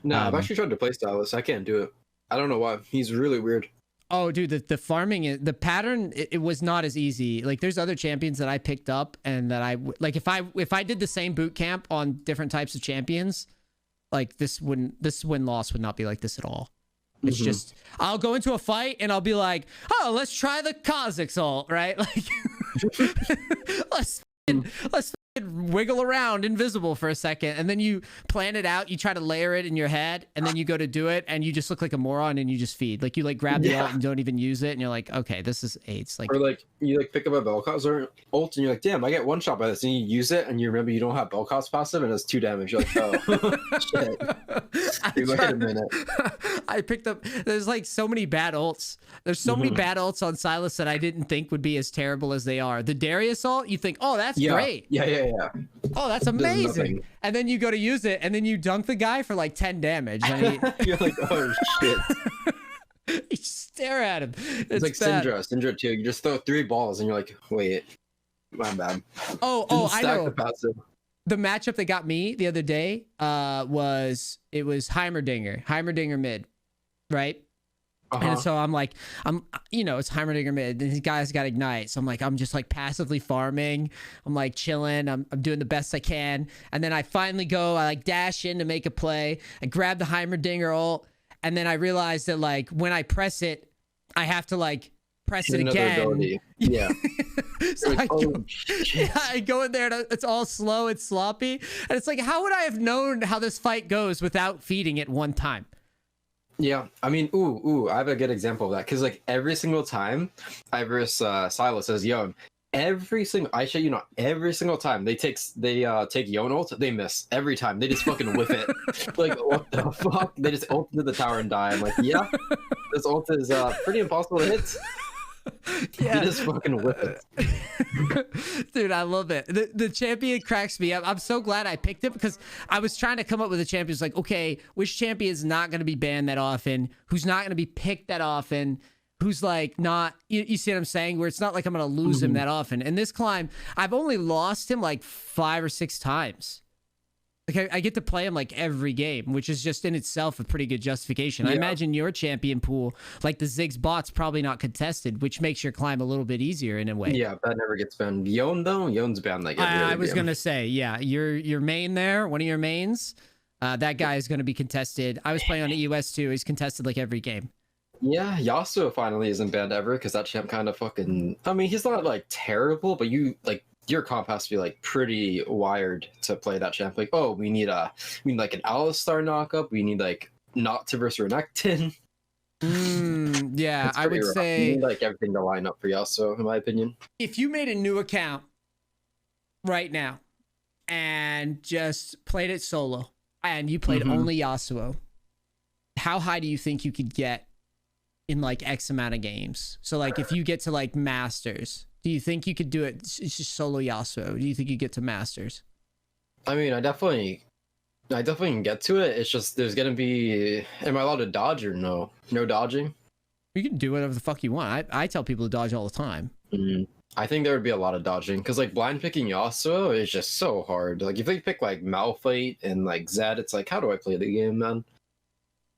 No, I've actually tried to play Stylus. I can't do it. I don't know why. He's really weird. Oh, dude, the farming, the pattern, it was not as easy. Like, there's other champions that I picked up, and that like if I did the same boot camp on different types of champions, like this win-loss would not be like this at all. It's just, I'll go into a fight and I'll be like, oh, let's try the Kha'Zix ult, right? Like, let's wiggle around invisible for a second, and then you plan it out, you try to layer it in your head, and then you go to do it and you just look like a moron and you just feed. Like, you like grab the ult and don't even use it, and you're like, okay, this is AIDS. Like, or like you like pick up a Bel'Koz or ult and you're like, damn, I get one shot by this, and you use it and you remember you don't have Bel'Koz passive and it's 2 damage. You're like, oh shit. Wait a minute. I picked up, there's like so many bad ults. There's so many bad ults on Sylas that I didn't think would be as terrible as they are. The Darius ult, you think, oh, that's great. Yeah. Oh, that's amazing. And then you go to use it, and then you dunk the guy for like 10 damage. I mean, you're like, oh shit. You stare at him. It's like bad. Syndra too. You just throw 3 balls and you're like, wait, my bad. Oh, I know. The matchup that got me the other day was Heimerdinger mid, right? And so I'm like, it's Heimerdinger mid, and these guys got Ignite. So I'm just like passively farming. I'm like chilling. I'm doing the best I can. And then I finally I like dash in to make a play. I grab the Heimerdinger ult, and then I realized that like when I press it, I have to like press it again. Ability. Yeah. So like, I go in there and it's all slow, it's sloppy. And it's like, how would I have known how this fight goes without feeding it one time? Yeah, I mean, I have a good example of that, because like every single time I verse Sylas as Yone, every single time they take Yone ult, they miss every time. They just fucking whiff it. Like, what the fuck? They just ult into the tower and die. I'm like, yeah, this ult is pretty impossible to hit. Yeah, just fucking whip it. Dude, I love it. The champion cracks me up. I'm so glad I picked it, because I was trying to come up with a champion. It's like, okay, which champion is not going to be banned that often, who's not going to be picked that often, who's like not, you see what I'm saying, where it's not like I'm going to lose him that often. And this climb, I've only lost him like 5 or 6 times. Like, I get to play him like every game, which is just in itself a pretty good justification. Yeah. I imagine your champion pool, like the Ziggs bot's probably not contested, which makes your climb a little bit easier in a way. Yeah, that never gets banned. Yone though, Yone's banned like every I was gonna say, yeah, your main there, one of your mains, that guy is gonna be contested. I was playing on EOS too. He's contested like every game. Yeah, Yasuo finally isn't banned ever, because that champ kind of fucking. I mean, he's not like terrible, but you like. Your comp has to be like pretty wired to play that champ. Like, oh, we need like an Alistar knockup. We need like Noctiverse Renekton. Yeah, I would say you need, like everything to line up for Yasuo, in my opinion. If you made a new account right now and just played it solo, and you played only Yasuo, how high do you think you could get in like X amount of games? So like if you get to like Masters, do you think you could do it? It's just solo Yasuo. Do you think you get to Masters? I mean, I definitely can get to it. It's just there's gonna be. Am I allowed to dodge or no? No dodging. You can do whatever the fuck you want. I tell people to dodge all the time. I think there would be a lot of dodging, because like blind picking Yasuo is just so hard. Like if they pick like Malphite and like Zed, it's like, how do I play the game, man?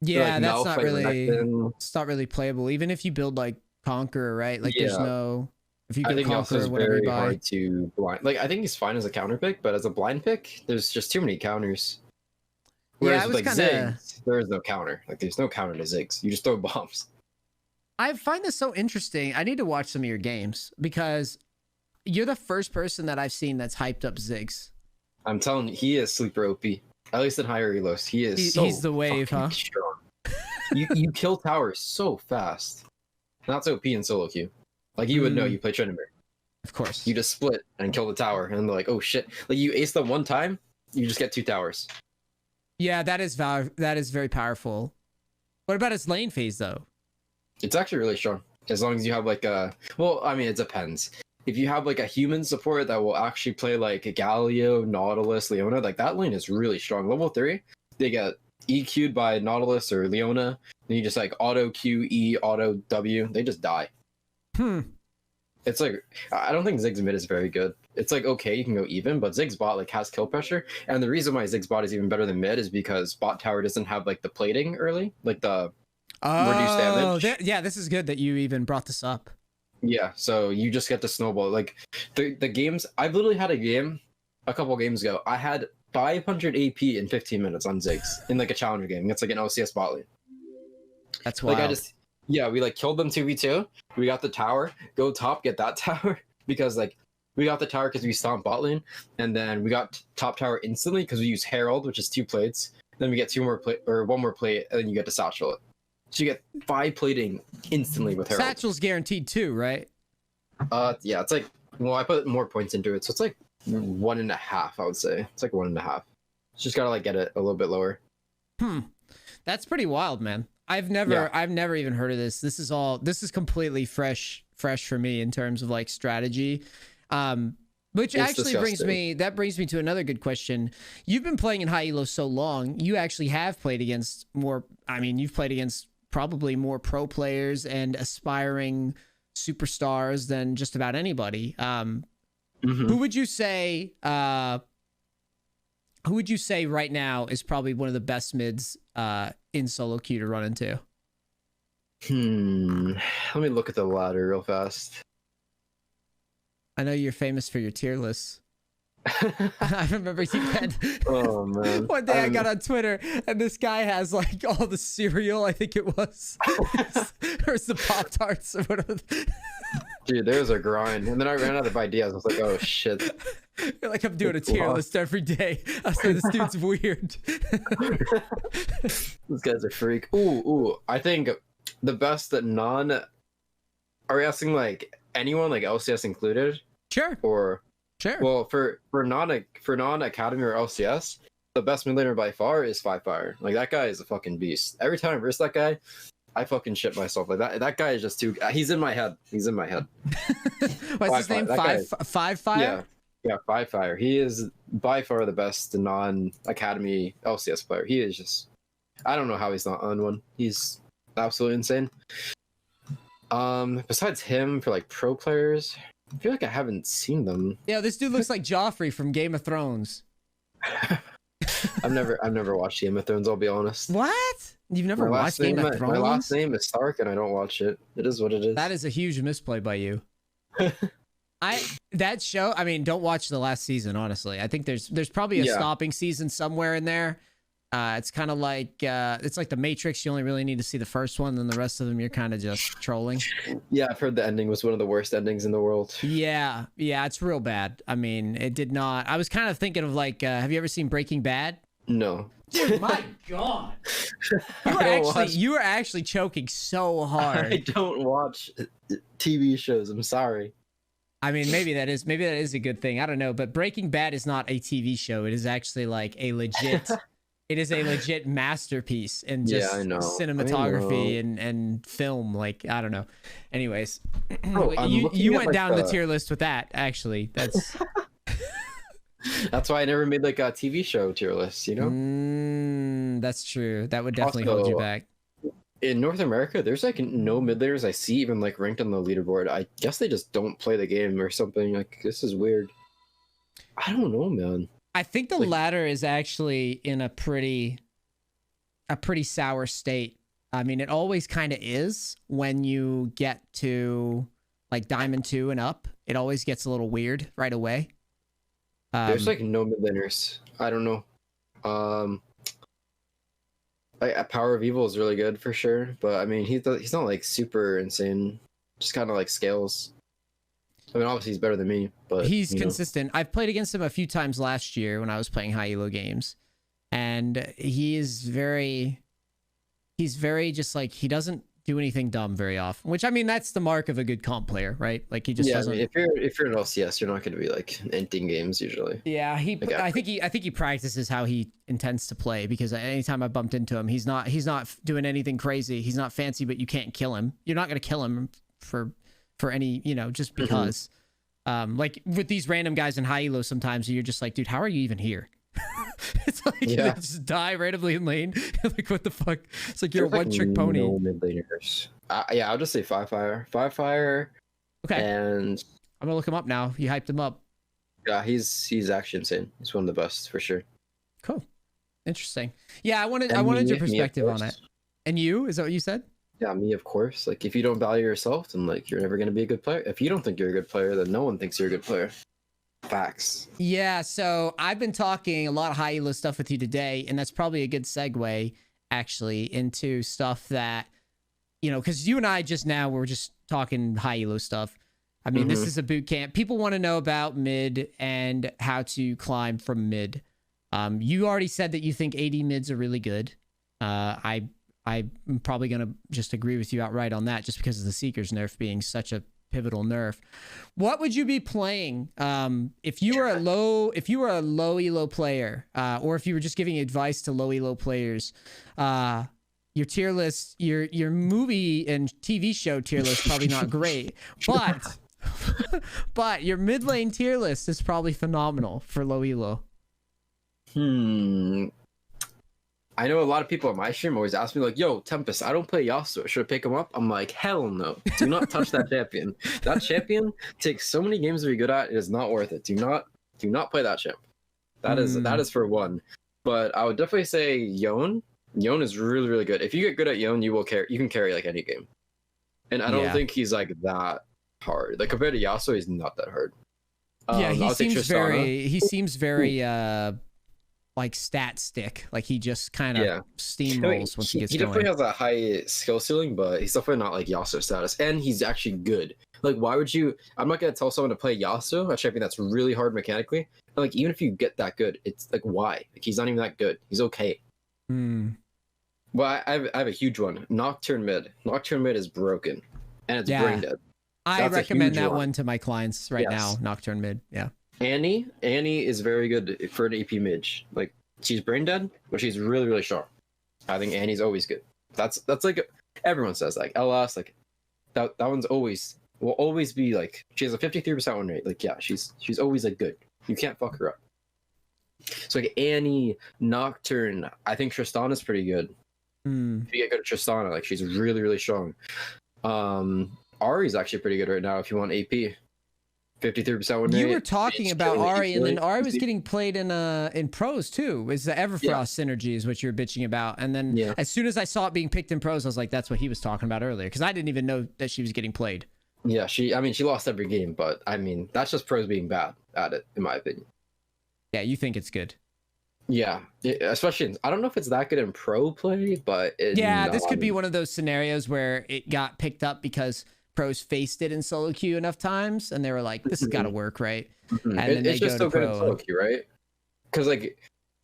Yeah, like, that's not really. It's not really playable. Even if you build like Conqueror, right? Like there's no. If you go Conqueror, whatever you buy. Hard to blind. Like I think he's fine as a counter pick, but as a blind pick, there's just too many counters. Whereas with like Ziggs, there is no counter. Like there's no counter to Ziggs. You just throw bombs. I find this so interesting. I need to watch some of your games, because you're the first person that I've seen that's hyped up Ziggs. I'm telling you, he is sleeper OP. At least in higher elos, he's the wave, huh? Strong. you kill towers so fast. Not so OP in solo queue. Like you would know, you play Tryndamere. Of course. You just split and kill the tower, and they're like, oh shit. Like you ace them one time, you just get 2 towers. Yeah, that is very powerful. What about his lane phase though? It's actually really strong. As long as you have like a, well, I mean, it depends. If you have like a human support that will actually play like a Galio, Nautilus, Leona, like that lane is really strong. Level 3, they get EQ'd by Nautilus or Leona, then you just like auto Q, E, auto W, they just die. It's like, I don't think Ziggs mid is very good. it's like okay, you can go even, but Ziggs bot like has kill pressure, and the reason why Ziggs bot is even better than mid is because bot tower doesn't have like the plating early, like the reduced damage. Yeah, this is good that you even brought this up. Yeah, so you just get to snowball. Like the games, I've literally had a game a couple games ago. I had 500 AP in 15 minutes on Ziggs in like a challenger game. It's like an OCS bot lane. That's wild. Like we like killed them 2v2. We got the tower, go top, get that tower because like we got the tower because we stomped bot lane, and then we got top tower instantly because we use Herald, which is 2 plates. Then we get 2 more plate or 1 more plate, and then you get to satchel it. So you get 5 plating instantly with Herald. Satchel's guaranteed too, right? Yeah, it's like, well, I put more points into it, so it's like 1.5. I would say it's like 1.5. Just gotta like get it a little bit lower. That's pretty wild, man. I've never even heard of this. This is completely fresh for me in terms of like strategy. Which it's actually brings me to another good question. You've been playing in high elo so long, you actually have played against more, you've played against probably more pro players and aspiring superstars than just about anybody. Who would you say right now is probably one of the best mids in solo queue to run into? Let me look at the ladder real fast. I know you're famous for your tier lists. I remember you had one day I got on Twitter and this guy has like all the cereal, I think it was. Or it's the Pop-Tarts or whatever. Dude, there's a grind. And then I ran out of ideas. I was like, oh shit. You're like, I'm doing a tier list every day. I was like, this dude's weird. These guys are freak. Ooh. I think the best that are we asking like anyone, like LCS included? Sure. Or sure. Well, for non-academy or LCS, the best mid laner by far is Fire. Like that guy is a fucking beast. Every time I verse that guy, I fucking shit myself. Like that guy is just too. He's in my head. What's his name? Fire. Yeah, Fire. He is by far the best non-academy LCS player. He is just. I don't know how he's not on one. He's absolutely insane. Besides him, for like pro players, I feel like I haven't seen them. Yeah, this dude looks like Joffrey from Game of Thrones. I've never watched Game of Thrones, I'll be honest. What? You've never watched Game of Thrones? My last name is Stark and I don't watch it. It is what it is. That is a huge misplay by you. That show, don't watch the last season, honestly. I think there's probably a stopping season somewhere in there. It's kind of like it's like the Matrix. You only really need to see the first one, then the rest of them you're kind of just trolling. Yeah, I've heard the ending was one of the worst endings in the world. Yeah, it's real bad. It did not. I was kind of thinking of like, have you ever seen Breaking Bad? No. Dude, my God. You were actually choking so hard. I don't watch TV shows. I'm sorry. Maybe that is a good thing. I don't know, but Breaking Bad is not a TV show. It is actually like a legit. It is a legit masterpiece in just cinematography and film. Like, I don't know. Anyways, you went down the tier list with that. Actually, that's why I never made like a TV show tier list. You know, that's true. That would definitely hold you back. In North America, there's like no mid laners I see even like ranked on the leaderboard. I guess they just don't play the game or something. Like, this is weird. I don't know, man. I think the ladder is actually in a pretty sour state. It always kind of is when you get to like Diamond 2 and up. It always gets a little weird right away. There's like no mid laners. I don't know. Like Power of Evil is really good for sure, but he's not like super insane. Just kind of like scales. Obviously he's better than me, but he's consistent. I've played against him a few times last year when I was playing high elo games, and he's very just like, he doesn't do anything dumb very often, which that's the mark of a good comp player, right? Like, he just doesn't. If you're an LCS, you're not going to be like ending games usually. Yeah, I think he practices how he intends to play, because anytime I bumped into him, he's not doing anything crazy. He's not fancy, but you can't kill him. You're not going to kill him for any, just because. Like with these random guys in high elo, sometimes you're just like, dude, how are you even here? It's like they just die randomly in lane. Like, what the fuck? It's like you're a one-trick pony. No mid laners. I'll just say Fire. Okay. And I'm gonna look him up now. You hyped him up. Yeah, he's actually insane. He's one of the best for sure. Cool. Interesting. Yeah, I wanted And your me, perspective of on it. course. And you, is that what you said? Yeah, me, of course. Like, if you don't value yourself, then like you're never gonna be a good player. If you don't think you're a good player, then no one thinks you're a good player. Facts. Yeah, so I've been talking a lot of high elo stuff with you today, and that's probably a good segue actually into stuff that, you know, because you and I just now were just talking high elo stuff. I mean, this is a boot camp. People want to know about mid and how to climb from mid. You already said that you think AD mids are really good. I'm probably gonna just agree with you outright on that, just because of the Seeker's nerf being such a pivotal nerf. What would you be playing if you were a low elo player, or if you were just giving advice to low elo players? Your tier list, your movie and TV show tier list probably not great, but but your mid lane tier list is probably phenomenal for low elo. I know a lot of people on my stream always ask me like, "Yo, Tempest, I don't play Yasuo. Should I pick him up?" I'm like, "Hell no! Do not touch that champion. That champion takes so many games to be good at. It is not worth it. Do not play that champ. That is for one." But I would definitely say Yone. Yone is really, really good. If you get good at Yone, you can carry like any game. And I don't think he's like that hard. Like compared to Yasuo, he's not that hard. Yeah, he seems very like stat stick. Like he just kind of steamrolls once he gets going. He definitely has a high skill ceiling, but he's definitely not like Yasuo status. And he's actually good. Like, why would you? I'm not gonna tell someone to play Yasuo, a champion that's really hard mechanically. But, like, even if you get that good, it's like, why? Like, he's not even that good. He's okay. Well, I have a huge one. Nocturne mid. Nocturne mid is broken, and it's brain dead. I recommend that one to my clients right now. Nocturne mid. Yeah. Annie is very good for an AP mid. Like, she's brain dead, but she's really, really strong. I think Annie's always good. That's like everyone says, like LS, like that one's will always be like, she has a 53% win rate. Like, yeah, she's always like good. You can't fuck her up. So like Annie, Nocturne, I think Tristana's pretty good. If you get good at Tristana, like she's really, really strong. Ari's actually pretty good right now if you want AP. 53% win rate. You were talking about Ari, and then Ari was getting played in pros too. Is the Everfrost synergy is what you're bitching about. And then as soon as I saw it being picked in pros, I was like, that's what he was talking about earlier, because I didn't even know that she was getting played. Yeah, she lost every game, but I mean, that's just pros being bad at it, in my opinion. Yeah, you think it's good. Yeah, especially I don't know if it's that good in pro play, but this could be one of those scenarios where it got picked up because pros faced it in solo queue enough times, and they were like, "This has got to work, right?" And then it's just so good in solo queue, right? Because like,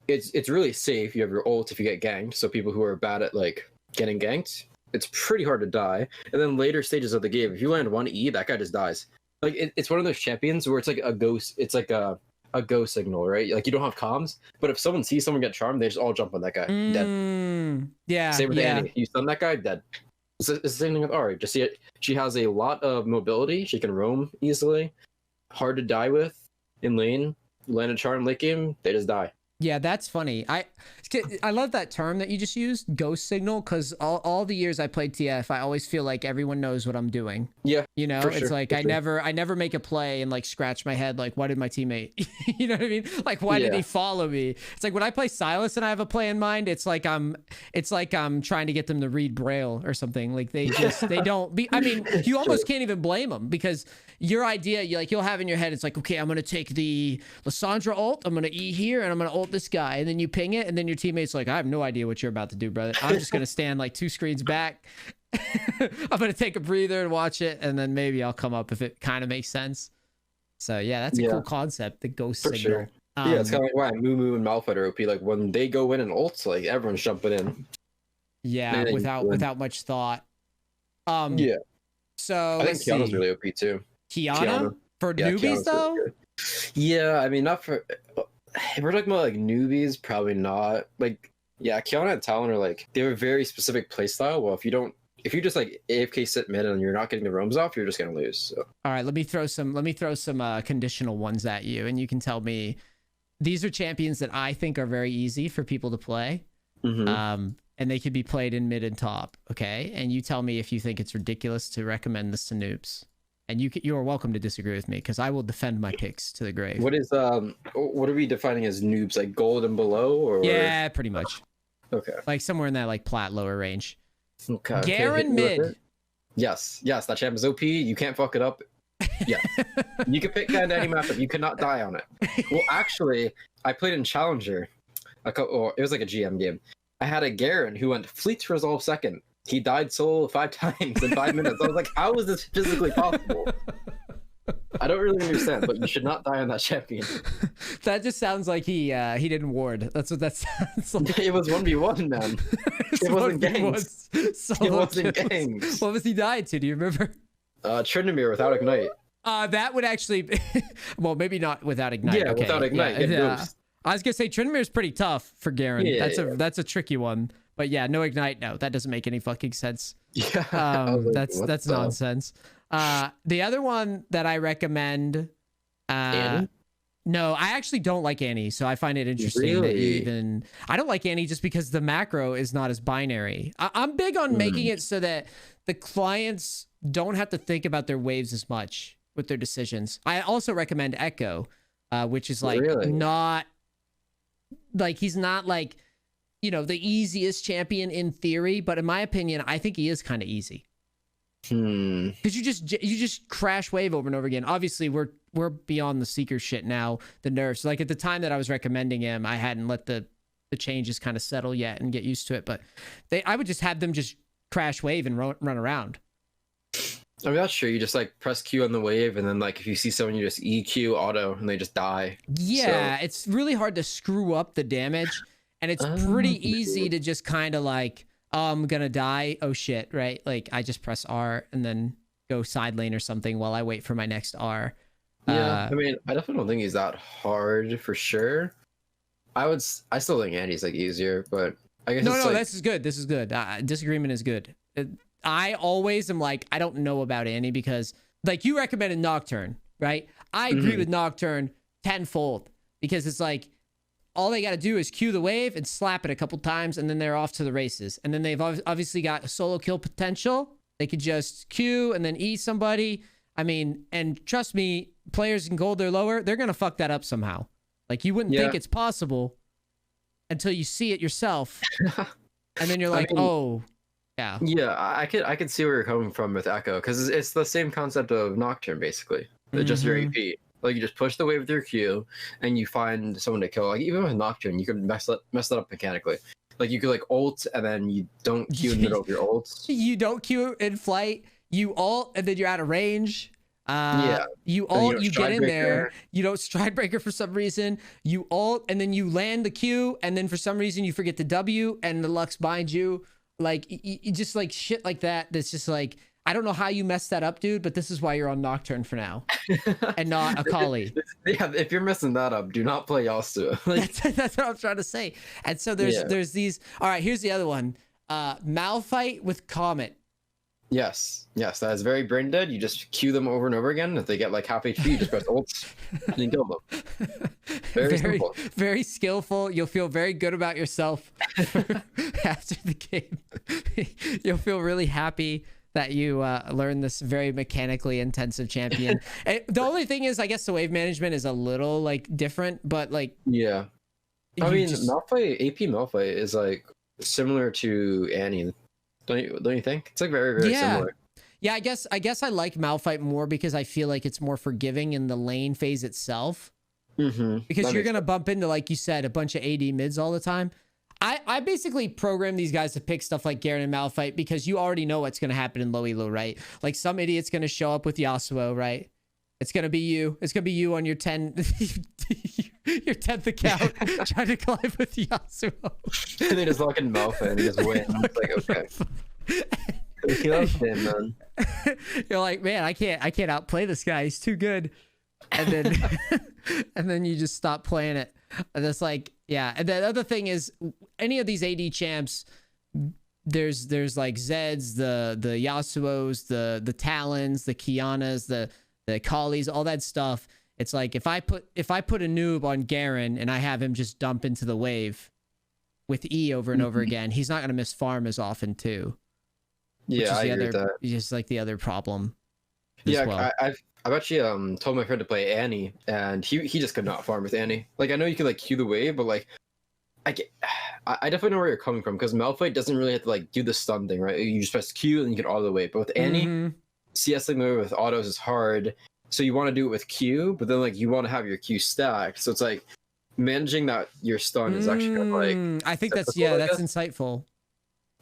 it's really safe. You have your ult if you get ganked. So people who are bad at like getting ganked, it's pretty hard to die. And then later stages of the game, if you land one E, that guy just dies. Like it's one of those champions where it's like a ghost. It's like a go signal, right? Like you don't have comms, but if someone sees someone get charmed, they just all jump on that guy. Dead. Yeah. Same with Annie. You stun that guy, dead. It's the same thing with Ari. Just see it. She has a lot of mobility. She can roam easily. Hard to die with in lane. Land a charm late game, they just die. Yeah, that's funny. I love that term that you just used, ghost signal, because all the years I played TF, I always feel like everyone knows what I'm doing. Yeah, you know, it's like I never make a play and like scratch my head like, why did my teammate? You know what I mean? Like, why did he follow me? It's like when I play Silas and I have a play in mind, it's like I'm trying to get them to read Braille or something. Like they don't be. I mean, you almost can't even blame them, because your idea, you'll have in your head, it's like, okay, I'm gonna take the Lissandra ult, I'm gonna E here, and I'm gonna ult this guy, and then you ping it, and then your teammate's like, I have no idea what you're about to do, brother. I'm just gonna stand like 2 screens back. I'm gonna take a breather and watch it, and then maybe I'll come up if it kind of makes sense. So yeah, that's a cool concept, the ghost signal. Sure. Yeah, it's kind of like why Moo and Malphite are OP. Like when they go in and ults, like everyone's jumping in. Yeah, without much thought. Yeah. So I think Kiana's really OP too. Kiana? For newbies though? Really, yeah, I mean, not for. If we're talking about like newbies, probably not. Like, yeah, Kiana and Talon are like, they have a very specific playstyle. Well, if you just like AFK sit mid and you're not getting the roams off, you're just gonna lose. So. All right, let me throw some conditional ones at you, and you can tell me. These are champions that I think are very easy for people to play. And they could be played in mid and top. Okay, and you tell me if you think it's ridiculous to recommend this to noobs. And you are welcome to disagree with me because I will defend my picks to the grave. What are we defining as noobs? Like gold and below, or Yeah, pretty much. Okay. Like somewhere in that like plat lower range. Okay. Garen mid. Yes, that champ is OP. You can't fuck it up. Yeah, you can pick kind of any matchup. You cannot die on it. Well, actually, I played in Challenger. It was like a GM game. I had a Garen who went Fleet's Resolve second. He died solo 5 times in 5 minutes. I was like, how is this physically possible? I don't really understand, but you should not die on that champion. That just sounds like he didn't ward. That's what that sounds like. It was 1v1, man. It wasn't gangs. It wasn't gangs. What was he dying to? Do you remember? Tryndamere without Ignite. That would actually well, maybe not without Ignite. Yeah, okay. without Ignite. Yeah. I was gonna say Tryndamere's pretty tough for Garen. Yeah, that's a tricky one. But yeah, no Ignite, no, that doesn't make any fucking sense. Yeah. Like, that's nonsense. The other one that I recommend, Annie? no, I actually don't like Annie, so I find it interesting that you even. I don't like Annie just because the macro is not as binary. I'm big on making it so that the clients don't have to think about their waves as much with their decisions. I also recommend Echo, which is like not like he's not like, you know, the easiest champion in theory, but in my opinion, I think he is kind of easy. Because you just crash wave over and over again. Obviously, we're beyond the seeker shit now. The nerfs, like at the time that I was recommending him, I hadn't let the changes kind of settle yet and get used to it. But I would just have them just crash wave and run around. I mean, that's true. You just like press Q on the wave, and then like if you see someone, you just EQ auto, and they just die. Yeah, so it's really hard to screw up the damage. And it's pretty easy to just kind of like, oh, I'm going to die. Oh, shit, right? Like, I just press R and then go side lane or something while I wait for my next R. Yeah, I mean, I definitely don't think he's that hard for sure. I still think Andy's like easier, but I guess No, this is good. This is good. Disagreement is good. I always am like, I don't know about Andy because, like, you recommended Nocturne, right? I agree with Nocturne tenfold because it's like, all they got to do is cue the wave and slap it a couple times, and then they're off to the races. And then they've obviously got a solo kill potential. They could just Q and then E somebody. I mean, and trust me, players in gold or lower, they're going to fuck that up somehow. Like, you wouldn't think it's possible until you see it yourself. And then you're like, oh, yeah. Yeah, I could see where you're coming from with Echo, because it's the same concept of Nocturne, basically. Just your AP. Like, you just push the wave with your Q, and you find someone to kill. Like, even with Nocturne, you could mess that up mechanically. Like, you could, like, ult, and then you don't Q in the middle of your ults. You don't Q in flight. You ult, and then you're out of range. You ult, you get in there. You don't stride breaker for some reason. You ult, and then you land the Q, and then for some reason you forget the W, and the Lux binds you. Like, you just, like, shit like that. That's just, like... I don't know how you messed that up, dude, but this is why you're on Nocturne for now, and not Akali. Yeah, if you're messing that up, do not play Yasuo. That's what I'm trying to say. And so there's these. All right, here's the other one. Malphite with Comet. Yes, that is very brain dead. You just queue them over and over again. If they get like half HP, you just press ults and then kill them. Very simple. Very skillful. You'll feel very good about yourself after the game. You'll feel really happy that you learn this very mechanically intensive champion. The only thing is, I guess the wave management is a little like different, but like I mean, Malphite, AP Malphite is like similar to Annie. Don't you think? It's like very similar. Yeah, I guess I like Malphite more because I feel like it's more forgiving in the lane phase itself. Because you're gonna bump into, like you said, a bunch of AD mids all the time. I basically program these guys to pick stuff like Garen and Malphite because you already know what's going to happen in low elo, right? Like some idiot's going to show up with Yasuo, right? It's going to be you. It's going to be you on your your 10th account trying to climb with Yasuo. And they just lock in Malphite and just win. It's like, okay. He loves him, man. You're like, man, I can't outplay this guy. He's too good. And then you just stop playing it. And that's like, yeah. And the other thing is, any of these AD champs, there's like Zeds, the Yasuos, the Talons, the Kianas, the Akali's, all that stuff. It's like if I put a noob on Garen and I have him just dump into the wave with E over and over again, he's not gonna miss farm as often too. Yeah, I agree with that. Just like the other problem. as Yeah, well. I've actually told my friend to play Annie, and he just could not farm with Annie. Like I know you can like cue the wave, but like I get, I definitely know where you're coming from because Malphite doesn't really have to like do the stun thing, right? You just press Q and you get auto the wave. But with Annie, Mm-hmm. CSing the wave with autos is hard, so you want to do it with Q, but then like you want to have your Q stacked, so it's like managing that your stun is actually kind of like I think that's difficult, I that's guess. insightful.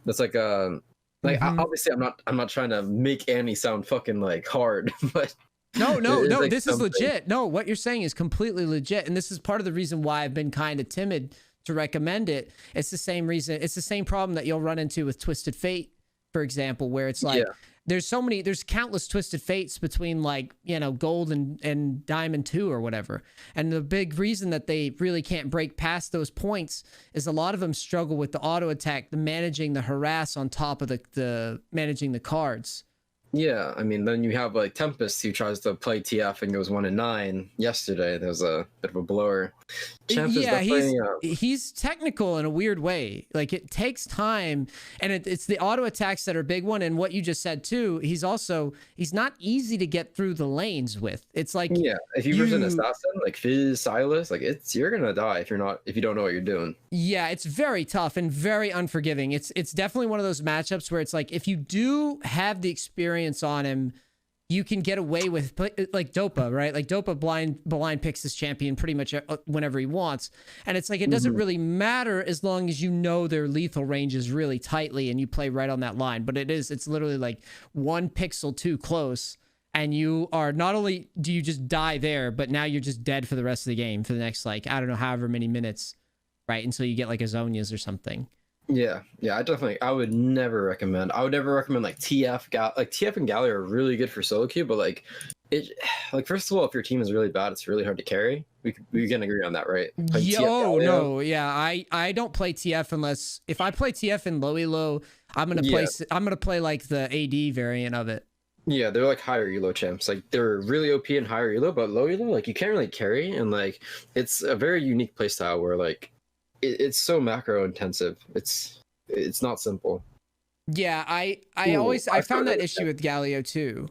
That's like Mhm. obviously I'm not trying to make Annie sound fucking like hard, but No, it is like this is something. legit. No, what you're saying is completely legit. And this is part of the reason why I've been kind of timid to recommend it. It's the same reason, it's the same problem that you'll run into with Twisted Fate, for example, where it's like Yeah. there's countless Twisted Fates between like, you know, gold and diamond 2 or whatever. And the big reason that they really can't break past those points is a lot of them struggle with the auto attack, the managing the harass on top of the managing the cards. Yeah, I mean, then you have like Tempest who tries to play TF and goes 1-9 yesterday. There's a bit of a blower. Champ is Yeah, definitely he's technical in a weird way. Like it takes time, and it's the auto attacks that are a big one. And what you just said too, he's not easy to get through the lanes with. It's like yeah. If you versus an assassin like Fizz, Silas, like you're gonna die if you don't know what you're doing. Yeah, it's very tough and very unforgiving. It's definitely one of those matchups where it's like if you do have the experience on him, you can get away with like Dopa, right? Like Dopa blind picks this champion pretty much whenever he wants. And it's like it doesn't really matter as long as you know their lethal range is really tightly and you play right on that line. But it's literally like 1 pixel too close. And you are not only do you just die there, but now you're just dead for the rest of the game for the next, like, I don't know, however many minutes, right? Until you get like a Zonia's or something. Yeah, I would never recommend. I would never recommend like TF and Galley are really good for solo queue, but like it, like first of all, if your team is really bad, it's really hard to carry. We can agree on that, right? Playing TF Yo, Galio, no, yeah, I don't play TF unless if I play TF in low elo, I'm gonna play like the AD variant of it. Yeah, they're like higher elo champs. Like they're really OP in higher elo, but low elo, like you can't really carry, and like it's a very unique playstyle where like it's so macro intensive. It's not simple. Yeah, I found that issue with Galio too.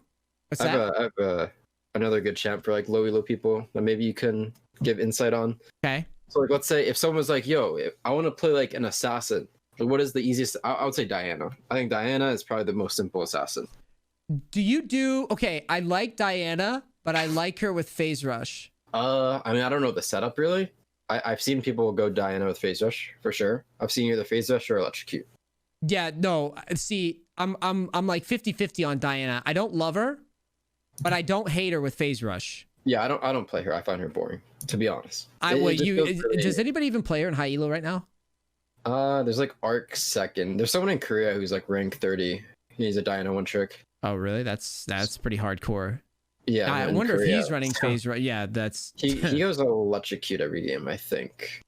What's that? I have another good champ for like low elo people that maybe you can give insight on. Okay. So like, let's say if someone was like, "Yo, I want to play like an assassin," like, what is the easiest? I would say Diana. I think Diana is probably the most simple assassin. Okay, I like Diana, but I like her with Phase Rush. I mean, I don't know the setup really. I've seen people go Diana with Phase Rush for sure. I've seen either Phase Rush or Electrocute. Yeah, no, see, I'm like 50-50 on Diana. I don't love her, but I don't hate her with Phase Rush. Yeah, I don't play her. I find her boring, to be honest. Does anybody even play her in high elo right now? There's like Arc second. There's someone in Korea who's like rank 30. He's a Diana one trick. Oh, really? That's pretty hardcore. Yeah, I wonder if he's running Phase Rush. Yeah, that's he goes Electrocute every game, I think.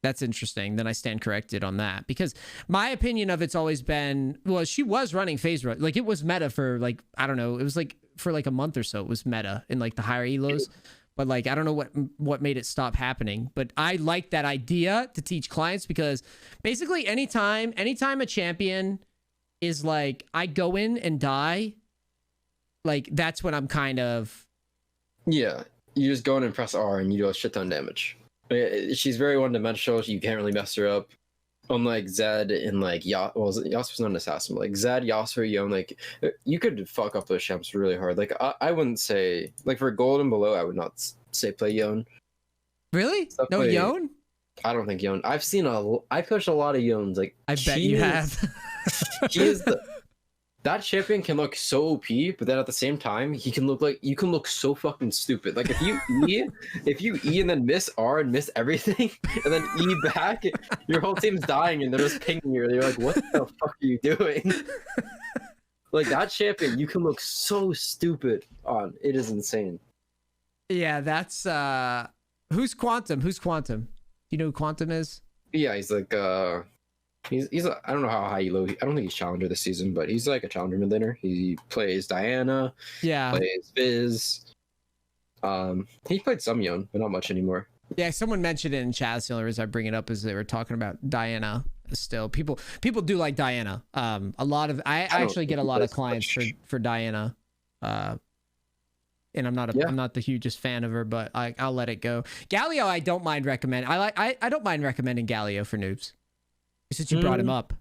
That's interesting. Then I stand corrected on that because my opinion of it's always been, well, she was running Phase Rush. Like it was meta for like, I don't know. It was like for like a month or so. It was meta in like the higher elos, but like, I don't know what made it stop happening, but I like that idea to teach clients because basically anytime a champion is like, I go in and die, like that's when I'm kind of, yeah, you just go in and press R and you do a shit ton damage. She's very one-dimensional. You can't really mess her up. Unlike Zed and like Yasuo's not an assassin. But like Zed, Yasuo, Yone, like you could fuck up those champs really hard. Like I wouldn't say like for gold and below, I would not say play Yone. Really? No Yone? I don't think Yone. I pushed a lot of Yones. Like I bet you have. He is that champion can look so OP, but then at the same time, you can look so fucking stupid. Like if you E and then miss R and miss everything, and then E back, your whole team's dying and they're just pinging you. You're like, what the fuck are you doing? Like that champion, you can look so stupid on. It is insane. Yeah, that's who's Quantum? Who's Quantum? Do you know who Quantum is? Yeah, he's like He's I don't know how high elo. I don't think he's challenger this season, but he's like a challenger midlaner. He plays Diana. Yeah. Plays Fizz. He played some Yone, but not much anymore. Yeah, someone mentioned it in chat. The only reason I bring it up is they were talking about Diana. Still, people do like Diana. I actually get a lot of clients for Diana. and I'm not I'm not the hugest fan of her, but I'll let it go. Galio, I don't mind recommending. I don't mind recommending Galio for noobs, since you brought him up.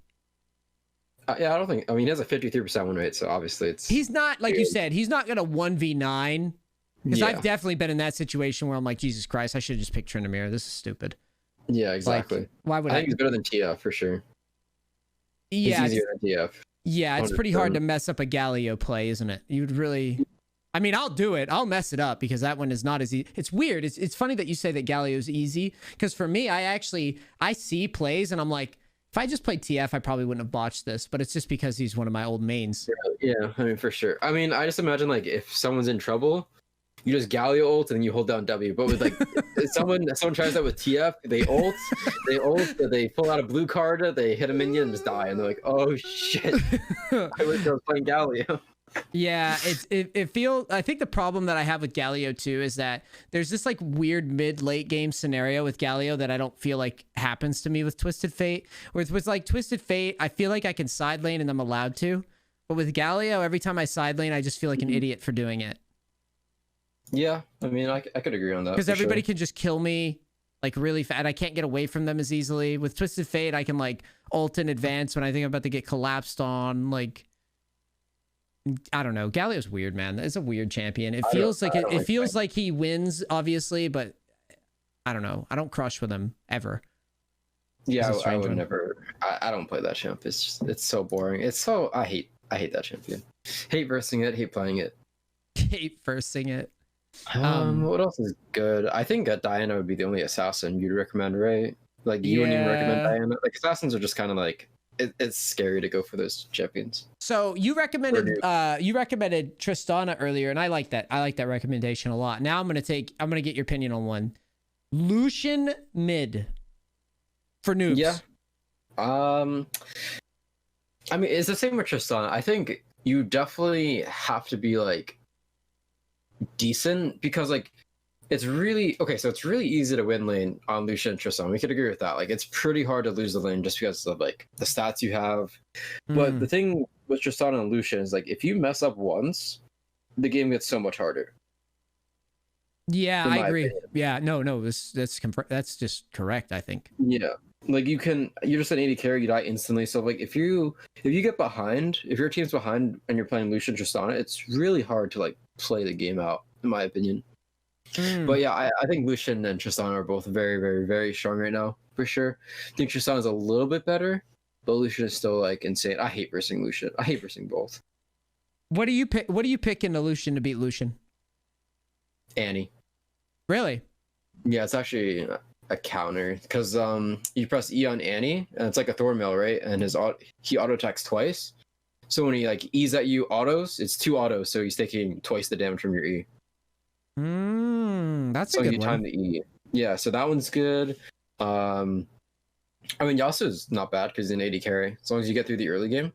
Yeah, I don't think. I mean, he has a 53% win rate, so obviously it's. He's not, like you said, he's not gonna 1v9. Because I've definitely been in that situation where I'm like, Jesus Christ, I should have just picked Tryndamere. This is stupid. Yeah, exactly. Like, why would I think he's better than TF for sure. Yeah, he's easier than TF. Yeah, it's pretty hard to mess up a Galio play, isn't it? You'd really. I mean, I'll do it. I'll mess it up because that one is not as easy. It's weird. It's funny that you say that Galio's easy because for me, I see plays and I'm like, if I just played TF, I probably wouldn't have botched this, but it's just because he's one of my old mains. Yeah, I mean, for sure. I mean, I just imagine like if someone's in trouble, you just Galio ult and then you hold down W. But with like if someone tries that with TF, they ult, they pull out a blue card, they hit a minion and just die, and they're like, oh shit, I wish I was playing Galio. Yeah, it feels. I think the problem that I have with Galio too is that there's this like weird mid-late game scenario with Galio that I don't feel like happens to me with Twisted Fate. With like Twisted Fate, I feel like I can side lane and I'm allowed to, but with Galio, every time I side lane, I just feel like an idiot for doing it. Yeah, I mean, I could agree on that. Because everybody can just kill me like really fast. I can't get away from them as easily. With Twisted Fate, I can like ult in advance when I think I'm about to get collapsed on. Like, I don't know. Galio's weird, man. It's a weird champion. It feels like it feels like he wins, obviously, but I don't know. I don't crush with him ever. Yeah, I would never. I don't play that champ. It's so boring. It's so I hate that champion. Hate versing it. Hate playing it. Hate versing it. What else is good? I think Diana would be the only assassin you'd recommend, right? Like you wouldn't even recommend Diana. Like assassins are just kind of like it's scary to go for those champions. So you recommended Tristana earlier, and I like that. I like that recommendation a lot. Now I'm gonna get your opinion on one. Lucian mid for noobs. Yeah. I mean, it's the same with Tristana. I think you definitely have to be like decent because like it's really okay. So it's really easy to win lane on Lucian and Tristana. We could agree with that. Like it's pretty hard to lose the lane just because of like the stats you have. But the thing with Tristana and Lucian is like if you mess up once, the game gets so much harder. Yeah, I agree. Opinion. Yeah, no, that's just correct. I think. Yeah, like you're just an 80 carry, you die instantly. So like if you get behind, if your team's behind and you're playing Lucian Tristana, it's really hard to like play the game out, in my opinion. But yeah, I think Lucian and Tristana are both very, very, very strong right now for sure. I think Tristana is a little bit better, but Lucian is still like insane. I hate versing Lucian. I hate versing both. What do you pick? What do you pick into Lucian to beat Lucian? Annie. Really? Yeah, it's actually a counter because you press E on Annie and it's like a Thornmail, right? And he auto attacks twice. So when he like E's at you autos, it's 2 autos, so he's taking twice the damage from your E. That's a good one. Time the E. Yeah, so that one's good. I mean Yasuo's not bad because he's an 80 carry. As long as you get through the early game,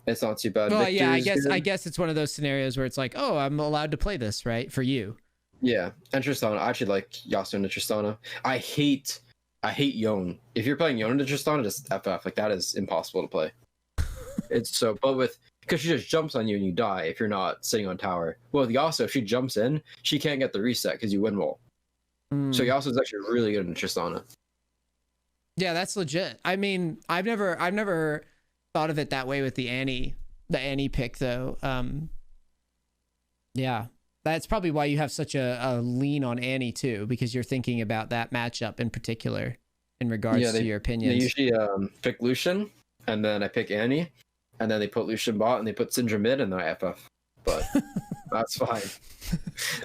it's not too bad. Well, Victor's yeah, I guess it's one of those scenarios where it's like, oh, I'm allowed to play this, right? For you. Yeah, and Tristana. I actually like Yasuo and Tristana. I hate Yone. If you're playing Yone and Tristana, just FF. Like that is impossible to play. It's so, because she just jumps on you and you die if you're not sitting on tower. Well, with Yasuo, if she jumps in, she can't get the reset because you win wall. So Yasuo is actually really good in Tristana. Yeah, that's legit. I mean, I've never thought of it that way with the Annie pick though. Yeah. That's probably why you have such a lean on Annie too, because you're thinking about that matchup in particular in regards to your opinions. They usually pick Lucian, and then I pick Annie, and then they put Lucian bot, and they put Syndra mid, and then I FF. But that's fine.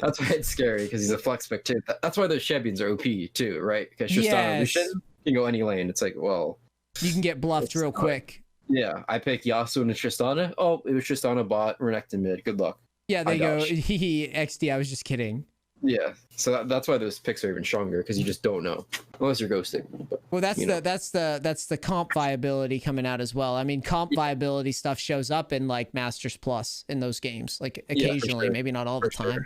That's why it's scary, because he's a flex pick too. That's why those champions are OP too, right? Because Tristana Lucian, you can go any lane. It's like, well... You can get bluffed real quick. Yeah, I pick Yasuo and Tristana. Oh, it was Tristana bot, Renekton mid. Good luck. Yeah, there you go. XD, I was just kidding. Yeah, so that's why those picks are even stronger, because you just don't know unless you're ghosting. But, well, that's the comp viability coming out as well. I mean, comp viability stuff shows up in like Masters Plus in those games, like occasionally, maybe not all the time.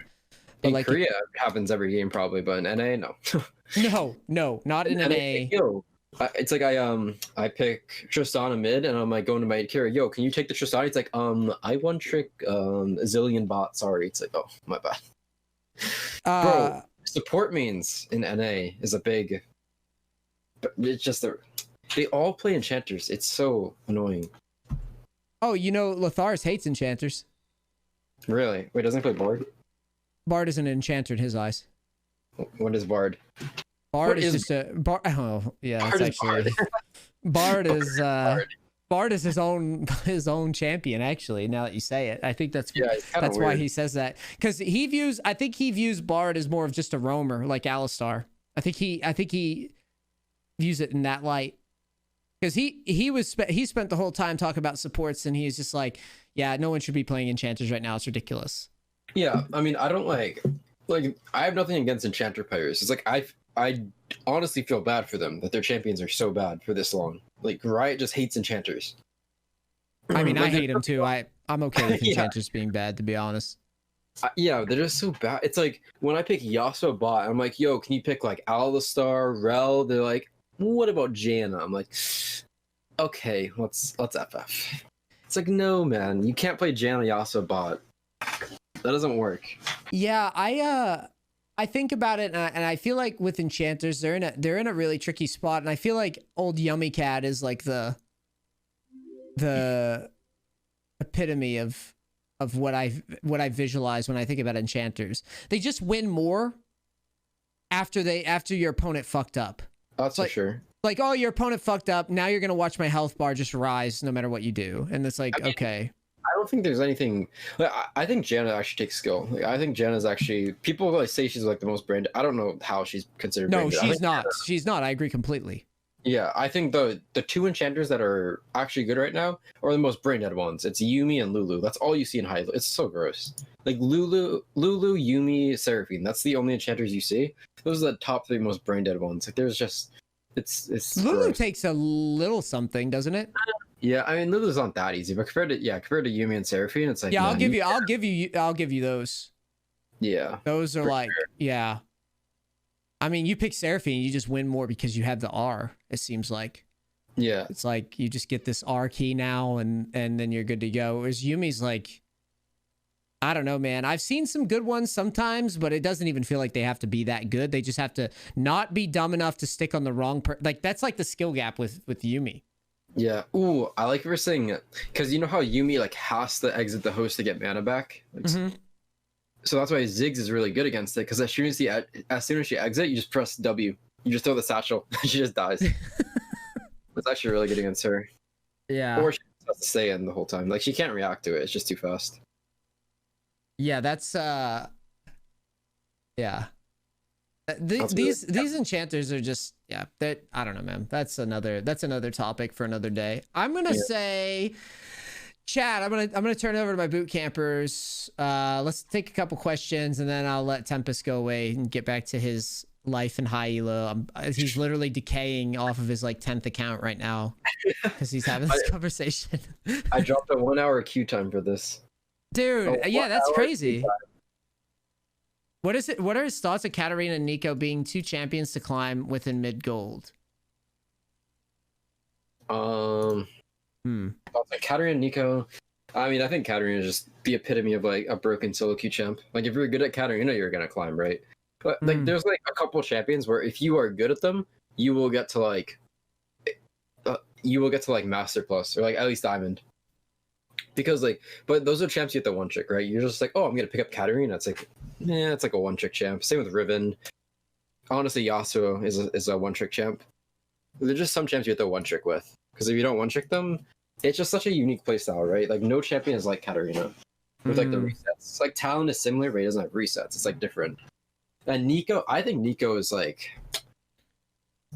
But in like Korea, it happens every game probably, but in NA, no. no, not in NA. It's like I pick Tristana mid, and I'm like going to my carry. Yo, can you take the Tristana? It's like I one trick a zillion bot. Sorry. It's like, oh my bad. Bro, support mains in NA is a big. But it's just they all play enchanters. It's so annoying. Oh, you know, Lothars hates enchanters. Really? Wait, doesn't he play Bard? Bard is an enchanter in his eyes. What is Bard? Bard is just a Bard. Oh, yeah, Bard that's actually Bard is Bard is his own champion. Actually, now that you say it, I think that's why he says that, because I think he views Bard as more of just a roamer like Alistar. I think he views it in that light, because he spent the whole time talking about supports, and he's just like, yeah, no one should be playing enchanters right now. It's ridiculous. Yeah, I mean, I don't like I have nothing against enchanter players. It's like I honestly feel bad for them that their champions are so bad for this long. Like Riot just hates enchanters. I mean, I hate them too. I'm okay with enchanters being bad, to be honest. Yeah, they're just so bad. It's like when I pick Yasuo bot, I'm like, yo, can you pick like Alistar, Rel? They're like, what about Janna? I'm like, okay, let's FF. It's like, no, man, you can't play Janna Yasuo bot. That doesn't work. Yeah, I think about it, and I feel like with enchanters, they're in a really tricky spot, and I feel like old Yummy Cat is like the epitome of what I visualize when I think about enchanters. They just win more after your opponent fucked up. That's for sure. Like, oh, your opponent fucked up. Now you're gonna watch my health bar just rise no matter what you do, and it's like, I mean, okay. I don't think there's anything. Like, I think Janna actually takes skill. Like, I think Janna's actually. People like say she's like the most branded. I don't know how she's considered. No, branded. she's not. She's not. I agree completely. Yeah, I think the two enchanters that are actually good right now are the most brain dead ones. It's Yuumi and Lulu. That's all you see in high. It's so gross. Like Lulu, Yuumi, Seraphine. That's the only enchanters you see. Those are the top three most brain dead ones. Like there's just it's Lulu gross. takes a little something, doesn't it? Yeah, I mean Lulu's not that easy, but compared to Yuumi and Seraphine, it's like, yeah, man, I'll give you those. Yeah, those are like sure. Yeah. I mean, you pick Seraphine, you just win more because you have the R, it seems like. Yeah. It's like you just get this R key now and then you're good to go. Whereas Yumi's like, I don't know, man. I've seen some good ones sometimes, but it doesn't even feel like they have to be that good. They just have to not be dumb enough to stick on the wrong like that's like the skill gap with Yuumi. Yeah. Ooh, I like you were saying, because you know how Yuumi like has to exit the host to get mana back? Like, so that's why Ziggs is really good against it, because as soon as she exits, you just press W. You just throw the satchel. She just dies. It's actually really good against her. Yeah. Or she has to stay in the whole time. Like she can't react to it. It's just too fast. Yeah, that's yeah. These enchanters are just that I don't know, man. That's another topic for another day. I'm gonna say, Chad, I'm gonna turn it over to my boot campers. Let's take a couple questions and then I'll let Tempest go away and get back to his life in high elo. He's literally decaying off of his like 10th account right now because he's having this conversation. I dropped a 1 hour queue time for this. Dude, yeah, that's crazy. What is it? What are his thoughts of Katarina and Nico being two champions to climb within mid gold? Katarina and Nico. I mean, I think Katarina is just the epitome of like a broken solo queue champ. Like if you're good at Katarina, you're gonna climb, right? But like there's like a couple champions where if you are good at them, you will get to like Master Plus or like at least Diamond. Because like, but those are champs you get the one trick, right? You're just like, oh, I'm gonna pick up Katarina. It's like, it's like a one trick champ. Same with Riven. Honestly, Yasuo is a one trick champ. There's just some champs you get the one trick with. Because if you don't one trick them, it's just such a unique playstyle, right? Like no champion is like Katarina with like the resets. It's like Talon is similar, but he doesn't have resets. It's like different. And Nico, I think Nico is like,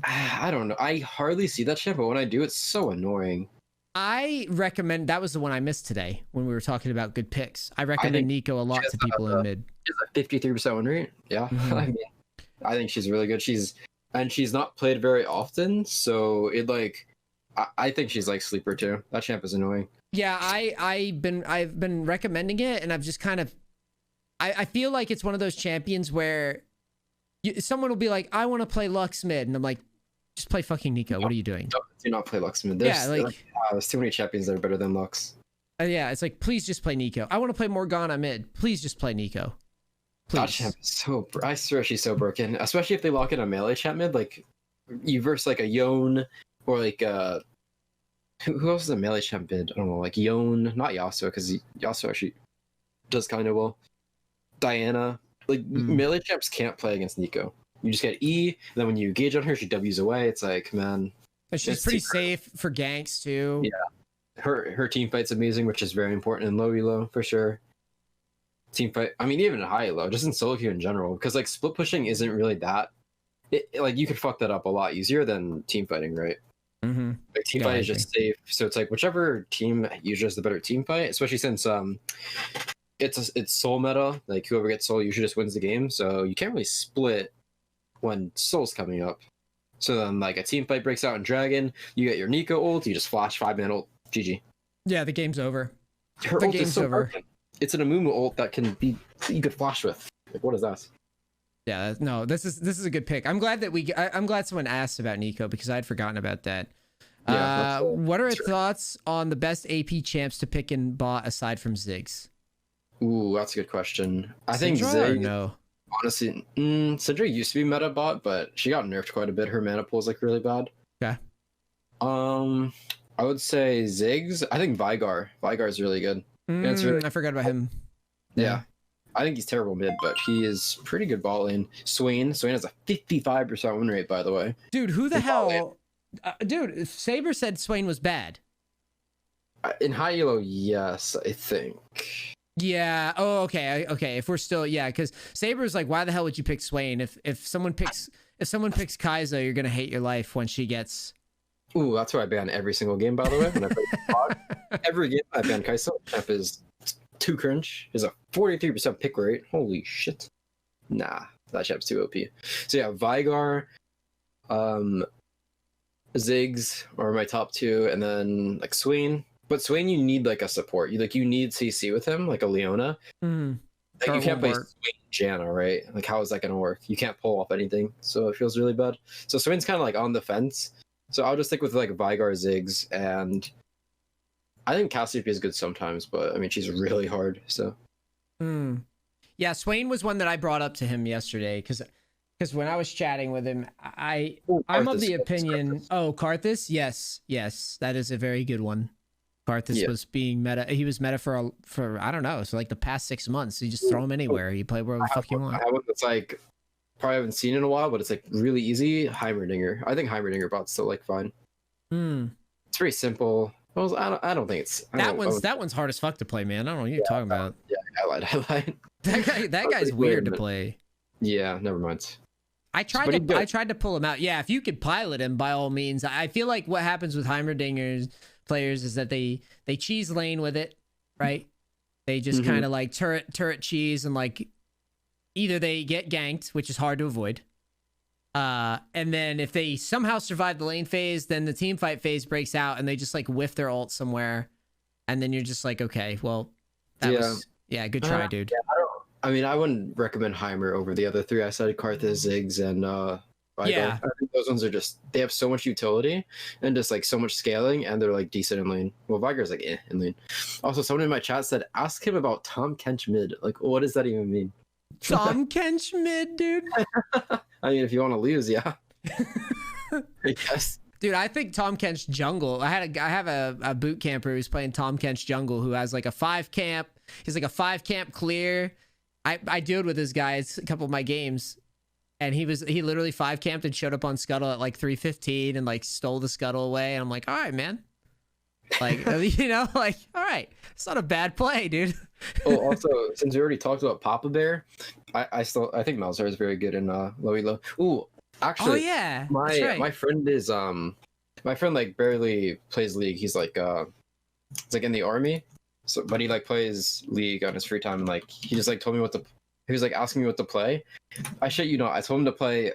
I don't know. I hardly see that champ, but when I do, it's so annoying. I recommend, that was the one I missed today when we were talking about good picks. I recommend Nico a lot to people in mid. She's a 53% win rate. Yeah. I mean, I think she's really good. She's not played very often, so it like, I think she's like sleeper too. That champ is annoying. Yeah, I've been recommending it, and I've just kind of, I feel like it's one of those champions where someone will be like, I want to play Lux mid, and I'm like, Just play fucking Nico. What are you doing? Do not play Lux mid. Yeah, like there's too many champions that are better than Lux. yeah, it's like, please just play Nico. I want to play Morgana mid. Please just play Nico. That Please. champ is so. I swear she's so broken. Especially if they lock in a melee champ mid, like you verse like a Yone or like who else is a melee champ mid? I don't know, like Yone, not Yasuo, because Yasuo actually does kind of well. Diana, like melee champs can't play against Nico. You just get E, and then when you engage on her, she W's away. It's like, man. And she's pretty safe for ganks too. Yeah. Her team fight's amazing, which is very important in low elo for sure. Team fight, I mean, even in high elo, just in solo queue in general, because like split pushing isn't really that. Like you could fuck that up a lot easier than team fighting, right? Mm-hmm. Like team fight is just safe, so it's like whichever team usually has the better team fight, especially since it's soul meta. Like whoever gets soul usually just wins the game, so you can't really split when soul's coming up. So then like a team fight breaks out in Dragon, you get your Nico ult, you just flash 5-man ult, GG. Yeah, the game's over. Her ult is so broken. It's an Amumu ult that you could flash with. Like what is that? Yeah, no, this is a good pick. I'm glad that I'm glad someone asked about Nico because I had forgotten about that. Yeah, what are your thoughts on the best AP champs to pick in bot aside from Ziggs? Ooh, that's a good question. I think Syndra or no. Honestly, Syndra used to be meta bot, but she got nerfed quite a bit. Her mana pool is like really bad. Okay. I would say Ziggs. I think Vigar. Vigar is really good. I forgot about him. Yeah. I think he's terrible mid, but he is pretty good bot lane. Swain has a 55% win rate, by the way. Dude, who the hell? Dude, Saber said Swain was bad. In high elo, yes, I think. Yeah. Oh, okay. Okay. If we're still, yeah, because Saber's like, why the hell would you pick Swain? If someone picks Kai'Sa, you're gonna hate your life when she gets. Ooh, that's why I ban every single game, by the way. When I play bot. Every game I ban Kai'Sa. Champ is too cringe. Is a 43% pick rate. Holy shit. Nah, that champ's too OP. So yeah, Vigar, Ziggs are my top two, and then like Swain. But Swain, you need like a support. You need CC with him, like a Leona. Like you can't play Swain Janna, right? Like how is that gonna work? You can't pull off anything, so it feels really bad. So Swain's kind of like on the fence. So I'll just stick with like Vigar, Ziggs, and I think Cassiopeia is good sometimes, but I mean she's really hard. So. Yeah, Swain was one that I brought up to him yesterday because when I was chatting with him, I'm of the opinion. Oh, Karthus, yes, that is a very good one. Karthus was being meta. He was meta for I don't know, so like the past 6 months. You just throw him anywhere. You play wherever the fuck you want. I have one that's like probably haven't seen in a while, but it's like really easy. Heimerdinger. I think Heimerdinger bot's still like fine. It's very simple. Well, I don't think it's that one's hard as fuck to play, man. I don't know what you're talking about. Yeah, I lied. That guy's weird to play. Yeah, never mind. I tried to pull him out. Yeah, if you could pilot him, by all means. I feel like what happens with Heimerdinger's players is that they cheese lane with it, right? They just kind of like turret cheese, and like either they get ganked, which is hard to avoid. And then if they somehow survive the lane phase, then the team fight phase breaks out and they just like whiff their ult somewhere. And then you're just like, okay, well, that was good try, dude. Yeah, I mean, I wouldn't recommend Heimer over the other three. I said Karthus, Ziggs, and Vigar. Yeah. I think those ones are they have so much utility and just like so much scaling, and they're like decent in lane. Well, Vigar's like in lane. Also, someone in my chat said, ask him about Tahm Kench mid. Like, what does that even mean? Tahm Kench mid, dude. I mean, if you want to lose, yeah. I guess. Dude, I think Tahm Kench jungle. I have a boot camper who's playing Tahm Kench jungle who has like a 5 camp. He's like a 5 camp clear. I dealt with this guy a couple of my games, and he literally 5 camped and showed up on Scuttle at like 3:15 and like stole the Scuttle away. And I'm like, all right, man. Like, you know, like, all right, it's not a bad play, dude. Oh, also, since we already talked about Papa Bear, I think Malzahar is very good in low elo. Ooh, actually, my friend is my friend like barely plays League. He's like it's like in the army, so but he like plays League on his free time, and like he just like told me he was like asking me what to play. I shit you not, I told him to play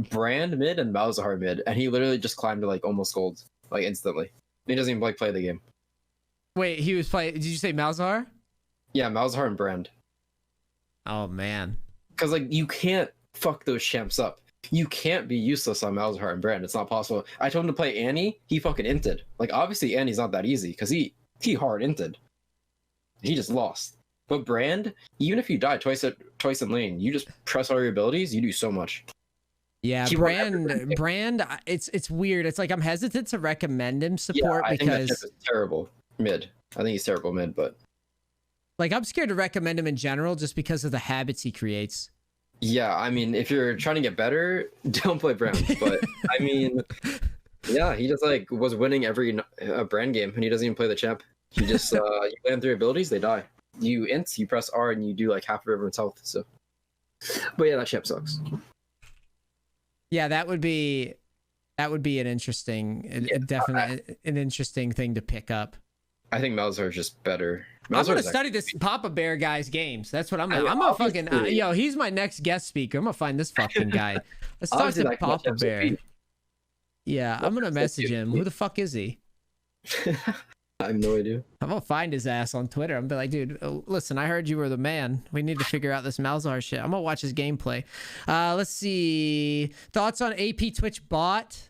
Brand mid and Malzahar mid, and he literally just climbed to like almost gold like instantly. He doesn't even like play the game. Wait, he was playing. Did you say Malzahar? Yeah, Malzahar and Brand. Oh man. Because like you can't fuck those champs up. You can't be useless on Malzahar and Brand. It's not possible. I told him to play Annie. He fucking inted. Like, obviously, Annie's not that easy because he hard inted. He just lost. But Brand, even if you die twice in lane, you just press all your abilities. You do so much. Yeah, Brand. It's weird. It's like I'm hesitant to recommend him support I because think that ship is terrible mid. I think he's terrible mid, but like I'm scared to recommend him in general just because of the habits he creates. Yeah, I mean, if you're trying to get better, don't play Brand. But I mean, yeah, he just like was winning every Brand game, and he doesn't even play the champ. He just you land through abilities, they die. You int, you press R, and you do like half of everyone's health. So, but yeah, that champ sucks. Yeah, that would be an interesting, definitely an interesting thing to pick up. I think Malzahar is just better. I'm gonna study this Papa Bear guy's games. That's what I'm gonna fucking yo. He's my next guest speaker. I'm gonna find this fucking guy. Let's talk to Papa Bear. Yeah, I'm gonna message him. Who the fuck is he? I have no idea. I'm gonna find his ass on Twitter. I'm gonna be like, dude, listen, I heard you were the man. We need to figure out this Malzahar shit. I'm gonna watch his gameplay. Let's see. Thoughts on AP Twitch bot?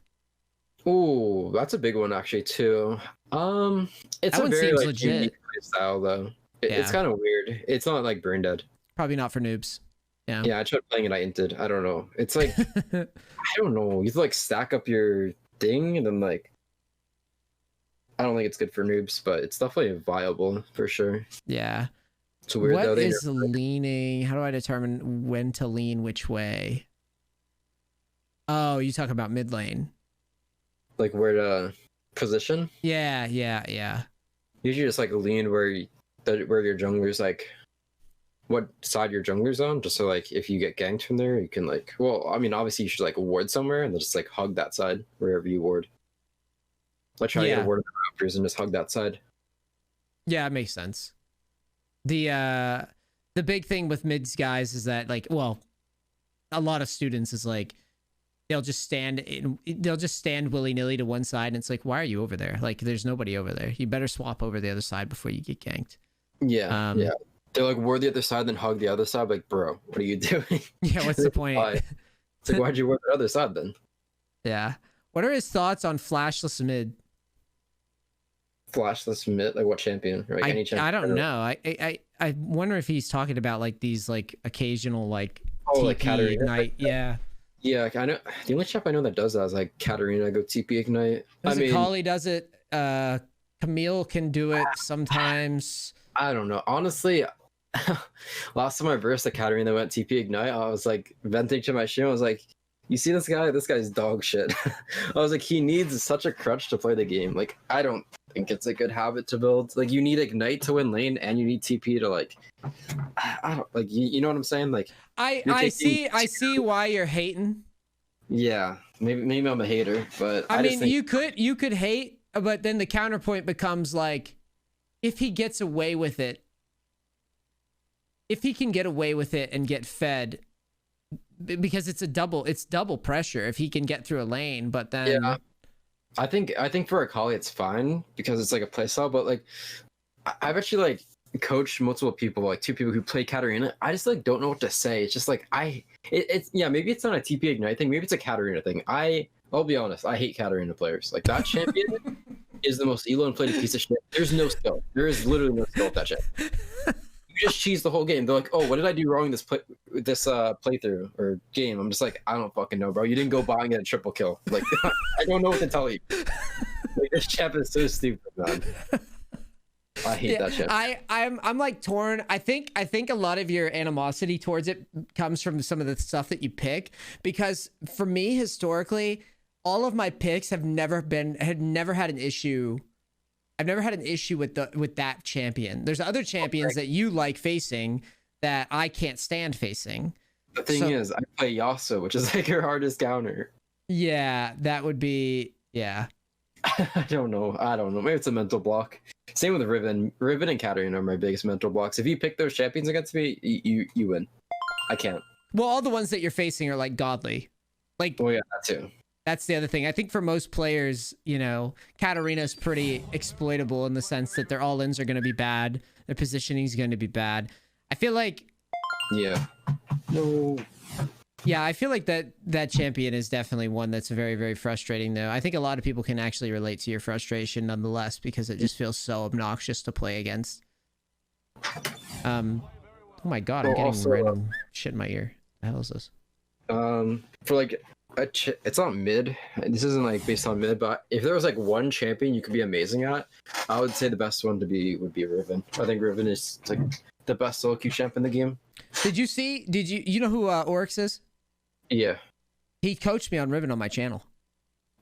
Oh, that's a big one actually too. It's a very like legit. Unique style though. It's kind of weird. It's not like Brain Dead. Probably not for noobs. Yeah. Yeah, I tried playing it. I inted. I don't know. It's like I don't know. You have to like stack up your thing and then like. I don't think it's good for noobs, but it's definitely viable for sure. Yeah. It's weird though. What is leaning? How do I determine when to lean which way? Oh, you talk about mid lane. Like where to position? Yeah. Usually just like lean where your jungler's like what side your jungler's on, just so like if you get ganked from there, you can like well, I mean obviously you should like ward somewhere and then just like hug that side wherever you ward. Like try to get a ward of the Raptors and just hug that side. Yeah, it makes sense. The big thing with mids guys is that like, well, a lot of students is like they'll just stand willy-nilly to one side and it's like, why are you over there? Like there's nobody over there. You better swap over the other side before you get ganked. Yeah. They're like ward the other side, then hug the other side. Like, bro, what are you doing? Yeah, what's the point? It's like, why'd you ward the other side then? Yeah. What are his thoughts on flashless mid? Flashless mid, like what champion? Or, like, any champion? I don't know. I wonder if he's talking about like these like occasional like TP like Ignite. Yeah. Yeah, I know. The only champ I know that does that is like Katarina go TP Ignite. Kali does it. Camille can do it sometimes. I don't know. Honestly, last time I versed the Katarina went TP Ignite, I was like venting to my stream. I was like, you see this guy? This guy's dog shit. I was like, he needs such a crutch to play the game. Like, I don't think it's a good habit to build. Like, you need Ignite to win lane, and you need TP to like. I don't like. You know what I'm saying? Like, I see why you're hating. Yeah, maybe I'm a hater, but I mean, you could hate, but then the counterpoint becomes like, if he gets away with it, if he can get away with it and get fed. Because it's double pressure if he can get through a lane, but then I think for Akali it's fine because it's like a playstyle, but like I've actually like coached multiple people, like 2 people who play Katarina. I just like don't know what to say. It's just like it's maybe it's not a TP Ignite thing, maybe it's a Katarina thing. I'll be honest, I hate Katarina players. Like that champion is the most elo inflated piece of shit. There's no skill. There is literally no skill with that shit. You just cheese the whole game. They're like, oh, what did I do wrong this playthrough or game? I'm just like, I don't fucking know, bro. You didn't go by and get a triple kill. Like, I don't know what to tell you. Like, this champ is so stupid, man. I hate that shit. I'm like torn. I think a lot of your animosity towards it comes from some of the stuff that you pick, because for me historically, all of my picks had never had an issue. I've never had an issue with that champion. There's other champions that you like facing that I can't stand facing. The thing is, I play Yasuo, which is like your hardest counter. Yeah, that would be I don't know. Maybe it's a mental block. Same with Riven. Riven and Katarina are my biggest mental blocks. If you pick those champions against me, you win. I can't. Well, all the ones that you're facing are like godly. Like, oh yeah, that too. That's the other thing. I think for most players, you know, Katarina's pretty exploitable in the sense that their all-ins are going to be bad. Their positioning is going to be bad. I feel like... Yeah. No. Yeah, I feel like that champion is definitely one that's very, very frustrating, though. I think a lot of people can actually relate to your frustration nonetheless, because it just feels so obnoxious to play against. Oh my god, I'm Well, getting also, random shit in my ear. What the hell is this? For like it's not mid. This isn't like based on mid, but if there was like one champion you could be amazing at, I would say the best one would be Riven. I think Riven is like the best solo queue champ in the game. Did you know who Oryx is? Yeah. He coached me on Riven on my channel.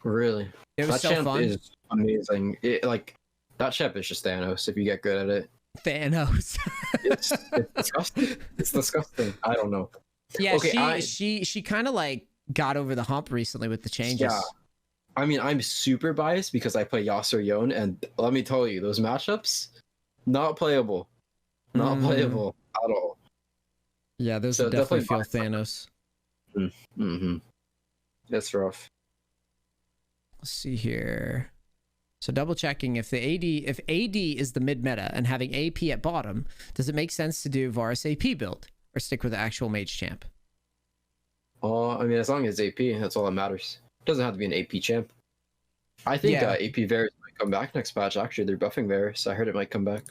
Really? It was that so champ fun. is amazing. Like that champ is just Thanos if you get good at it. Thanos. It's disgusting. It's disgusting. I don't know. Yeah, okay, she kind of like got over the hump recently with the changes. Yeah. I mean, I'm super biased because I play Yasuo Yon, and let me tell you, those matchups, not playable. Not playable at all. Yeah, those definitely feel Thanos. Mm-hmm. That's rough. Let's see here. So double checking if AD is the mid meta and having AP at bottom, does it make sense to do Varus AP build or stick with the actual mage champ? I mean, as long as AP, that's all that matters. It doesn't have to be an AP champ. I think AP Varus might come back next patch. Actually, they're buffing Varus. I heard it might come back.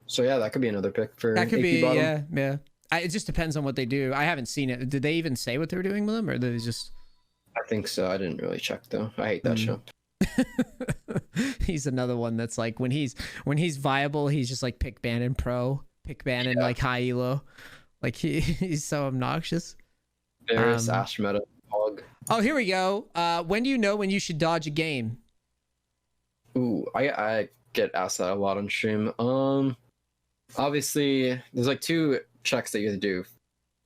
So yeah, that could be another pick for that could AP be bottom. yeah. It just depends on what they do. I haven't seen it. Did they even say what they were doing with them, or did they just? I think so. I didn't really check though. I hate that champ. He's another one that's like when he's viable, he's just like pick ban and pro, pick ban and like high elo. Like he's so obnoxious. Varus, Ash meta, hog. Oh, here we go. When do you know when you should dodge a game? Ooh, I get asked that a lot on stream. Obviously, there's like two checks that you have to do.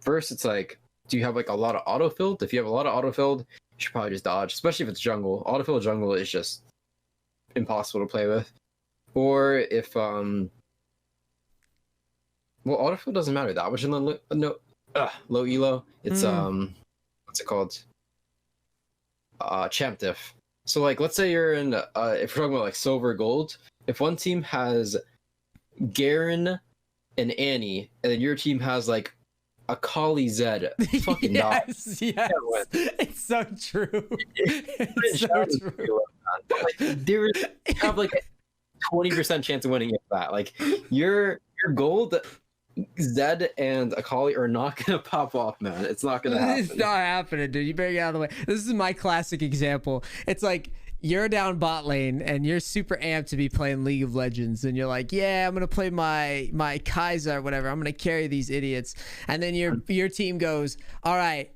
First, it's like, do you have like a lot of autofilled? If you have a lot of autofilled, you should probably just dodge, especially if it's jungle. Autofill jungle is just impossible to play with. Or if well, autofill doesn't matter that much in the low elo. It's what's it called? Champ diff. So like, let's say you're in if we're talking about like silver gold, if one team has Garen and Annie, and then your team has like a Kali Zed, fucking yes, it's so true. It's so true. Like, there have like a 20% chance of winning if that. Like your gold, Zed and Akali are not gonna pop off, man. It's not gonna happen. It's not happening, dude. You better get out of the way. This is my classic example. It's like you're down bot lane and you're super amped to be playing League of Legends, and you're like, yeah, I'm gonna play my Kaiser or whatever. I'm gonna carry these idiots, and then your team goes, all right,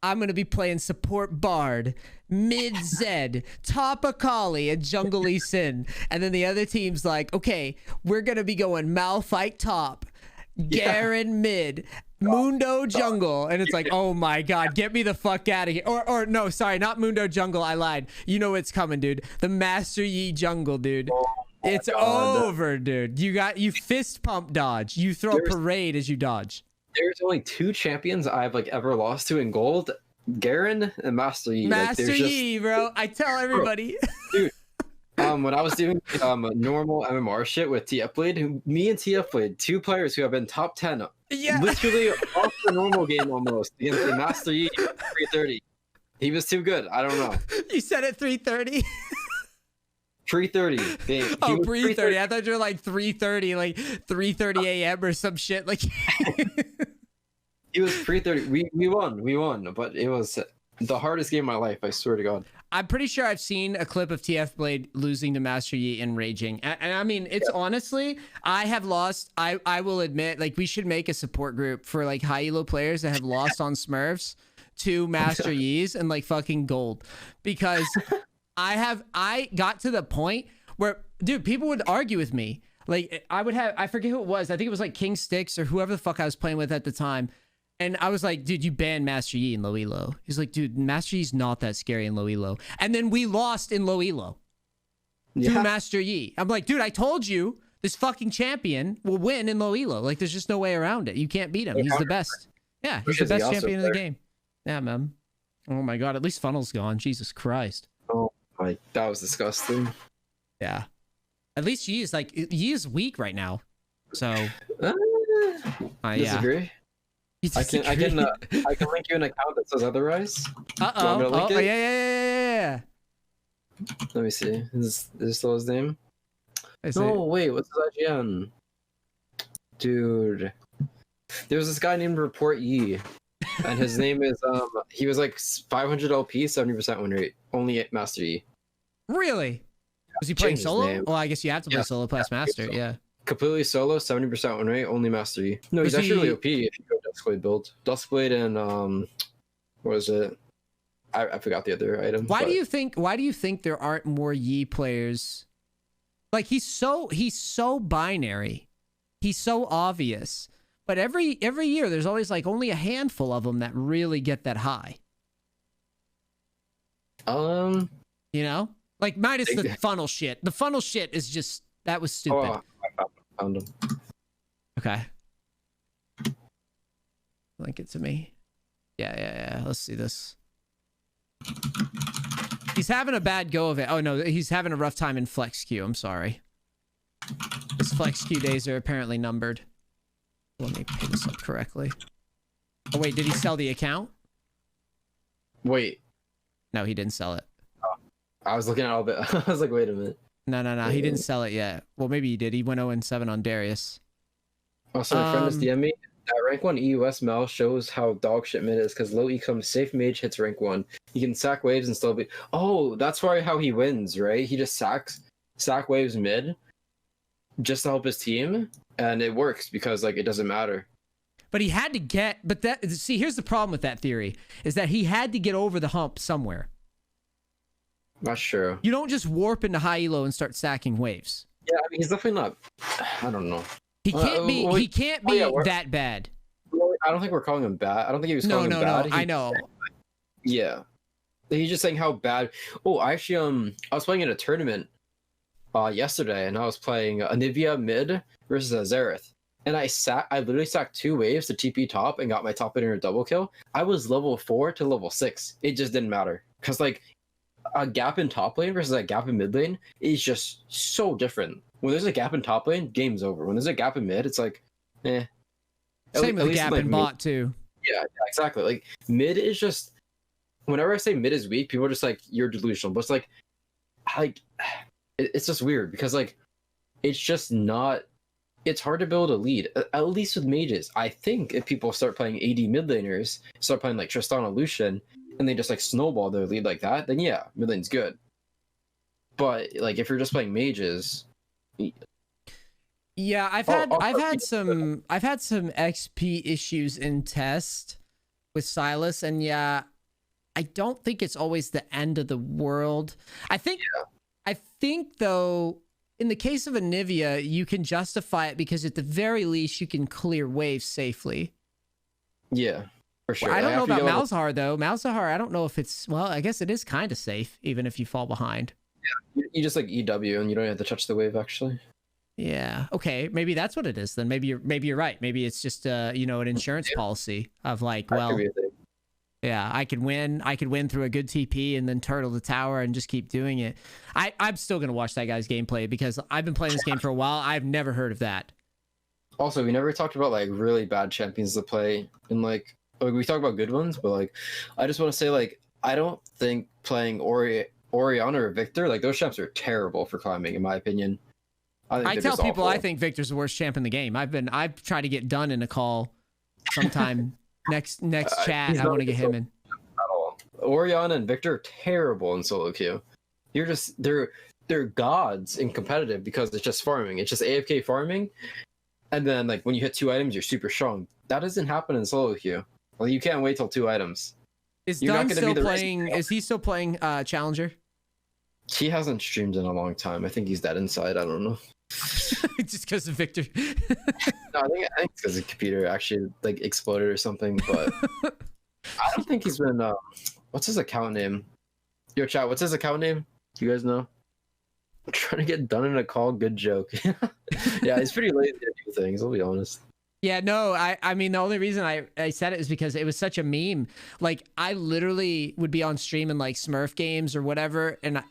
I'm gonna be playing support Bard, mid Zed, top Akali, and jungle Lee Sin, and then the other team's like, okay, we're gonna be going Malphite top, Garen mid, Mundo jungle, and it's like, oh my god, get me the fuck out of here. Or no, sorry, not Mundo jungle, I lied. You know what's coming, dude. The Master Yi jungle, dude. It's over, dude. You fist pump dodge. You throw parade as you dodge. There's only two champions I've like ever lost to in gold: Garen and Master Yi. Master Yi, bro. I tell everybody. Dude, when I was doing normal MMR shit with TF Blade, me and TF Blade, two players who have been top 10, literally off the normal game almost, against the Master Yi 330. He was too good. I don't know. You said it 330. 330. Oh, 330. I thought you were like 330, like 3:30 a.m. or some shit. Like he was 330. We won, but it was the hardest game of my life. I swear to God. I'm pretty sure I've seen a clip of TF Blade losing to Master Yi and raging. And I mean, it's honestly, I have lost. I will admit, like, we should make a support group for like high elo players that have lost on Smurfs to Master Yi's and like fucking gold, because I got to the point where, dude, people would argue with me. Like, I forget who it was. I think it was like King Sticks or whoever the fuck I was playing with at the time. And I was like, dude, you banned Master Yi in low elo. He's like, dude, Master Yi's not that scary in low elo. And then we lost in low elo to Master Yi. I'm like, dude, I told you this fucking champion will win in low elo. Like, there's just no way around it. You can't beat him. He's the best. Yeah, he's the best champion in the game. Yeah, man. Oh my god, at least Funnel's gone. Jesus Christ. Oh my, that was disgusting. Yeah. At least Yi is weak right now. So disagree. I can link you an account that says otherwise. Oh, yeah. Let me see. Is this still his name? I see. No, wait, what's his IGN? Dude. There's this guy named Report Yi. And his name is he was like 500 LP, 70% win rate. Only Master Yi. Really? Was he playing Changed his solo? name. Well, I guess you have to play solo plus master, so. yeah. Completely solo, 70% win rate, only Master Yi. No, he's actually really OP if you go Duskblade build. Duskblade and what was it? I forgot the other item. Why do you think there aren't more Yi players? Like he's so binary. He's so obvious. But every year there's always like only a handful of them that really get that high. You know? Like minus the funnel shit. The funnel shit is just that was stupid. Oh, I found him. Okay. Link it to me. Yeah. Let's see this. He's having a bad go of it. Oh no, he's having a rough time in flex queue. I'm sorry. His flex queue days are apparently numbered. Let me pull this up correctly. Oh wait, did he sell the account? Wait. No, he didn't sell it. Oh, I was looking at all of it. I was like, wait a minute. No. He didn't sell it yet. Well, maybe he did. He went 0-7 on Darius. Oh, so my friend is DM me. That rank 1 EUS Mal shows how dog shit mid is because low ecom safe mage hits rank 1. He can sack waves and still be. Oh, that's why how he wins, right? He just sack waves mid just to help his team, and it works because like it doesn't matter. But he had to get. But that see, here's the problem with that theory is that he had to get over the hump somewhere. Not sure. You don't just warp into high elo and start sacking waves. Yeah, I mean he's definitely not. I don't know. He can't be. He can't be that bad. I don't think we're calling him bad. I don't think he was calling him bad. No, I know. Yeah, he's just saying how bad. Oh, actually, I was playing in a tournament yesterday, and I was playing Anivia mid versus Azereth, and I literally sacked 2 waves to TP top and got my top laner double kill. I was level 4 to level 6. It just didn't matter because like a gap in top lane versus a gap in mid lane is just so different. When there's a gap in top lane, game's over. When there's a gap in mid, it's like, eh. Same with the gap in bot too. Yeah, exactly. Like mid is just. Whenever I say mid is weak, people are just like you're delusional. But it's like it's just weird because like it's just not. It's hard to build a lead, at least with mages. I think if people start playing AD mid laners, start playing like Tristana Lucian, and they just like snowball their lead like that, then yeah, mid lane's good. But like if you're just playing mages. Yeah, I've had some XP issues in test with Silas, and yeah, I don't think it's always the end of the world. I think though, in the case of Anivia, you can justify it because at the very least you can clear waves safely. Yeah, for sure. Well, I don't know about Malzahar though. Malzahar, I don't know if it's I guess it is kind of safe even if you fall behind. Yeah, you just like EW and you don't have to touch the wave actually. Yeah. Okay. Maybe that's what it is. Then maybe you're right. Maybe it's just an insurance policy of like, well, yeah, I could win through a good TP and then turtle the tower and just keep doing it. I'm still gonna watch that guy's gameplay because I've been playing this game for a while. I've never heard of that. Also, we never talked about like really bad champions to play, and like we talk about good ones, but like I just want to say like I don't think playing Orianna or Victor, like those champs are terrible for climbing in my opinion. I tell people I think Victor's the worst champ in the game. I've tried to get done in a call sometime next chat. I want to get him in. At all. Orianna and Victor are terrible in solo queue. They're gods in competitive because it's just farming. It's just AFK farming. And then like when you hit 2 items, you're super strong. That doesn't happen in solo queue. Well, you can't wait till 2 items. Is Dunn still playing? Is he still playing Challenger? He hasn't streamed in a long time. I think he's dead inside. I don't know. Just because of Victor. No, I think it's because the computer actually like exploded or something. But I don't think he's been. What's his account name? Yo, chat. What's his account name? Do you guys know? I'm trying to get done in a call. Good joke. Yeah, he's pretty lazy to do things. I'll be honest. Yeah, no, I mean, the only reason I said it is because it was such a meme. Like, I literally would be on stream in, like, Smurf games or whatever, and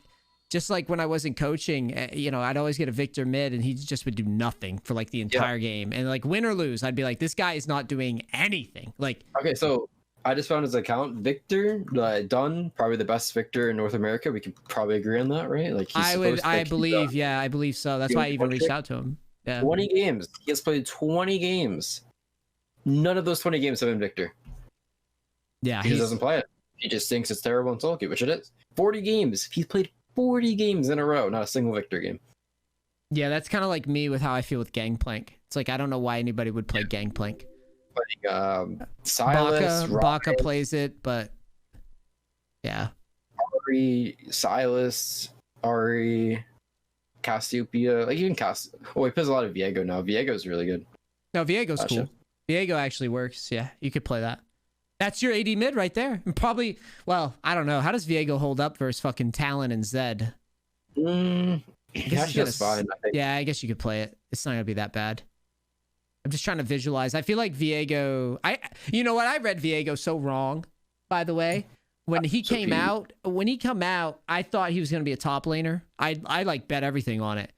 just like when I wasn't coaching, you know, I'd always get a Victor mid and he just would do nothing for like the entire game. And like win or lose, I'd be like, this guy is not doing anything. Like, okay, so I just found his account. Victor, Dunn, probably the best Victor in North America. We could probably agree on that, right? Like I believe so. That's why I even reached out to him. Yeah. 20 games. He has played 20 games. None of those 20 games have been Victor. Yeah, he just doesn't play it. He just thinks it's terrible in solo queue, which it is. 40 games. He's played 40 games in a row, not a single Victor game. Yeah, that's kind of like me with how I feel with Gangplank. It's like I don't know why anybody would play Gangplank. Like Silas, Baka plays it, but yeah. Ari, Silas, Ari, Cassiopeia, like even he plays a lot of Viego now. Viego's really good. No, Viego's cool. Viego actually works. Yeah, you could play that. That's your AD mid right there. And probably, well, I don't know. How does Viego hold up versus fucking Talon and Zed? That's just fine, I think. Yeah, I guess you could play it. It's not going to be that bad. I'm just trying to visualize. I feel like Viego... You know what? I read Viego so wrong, by the way. When he came out, I thought he was going to be a top laner. I like bet everything on it.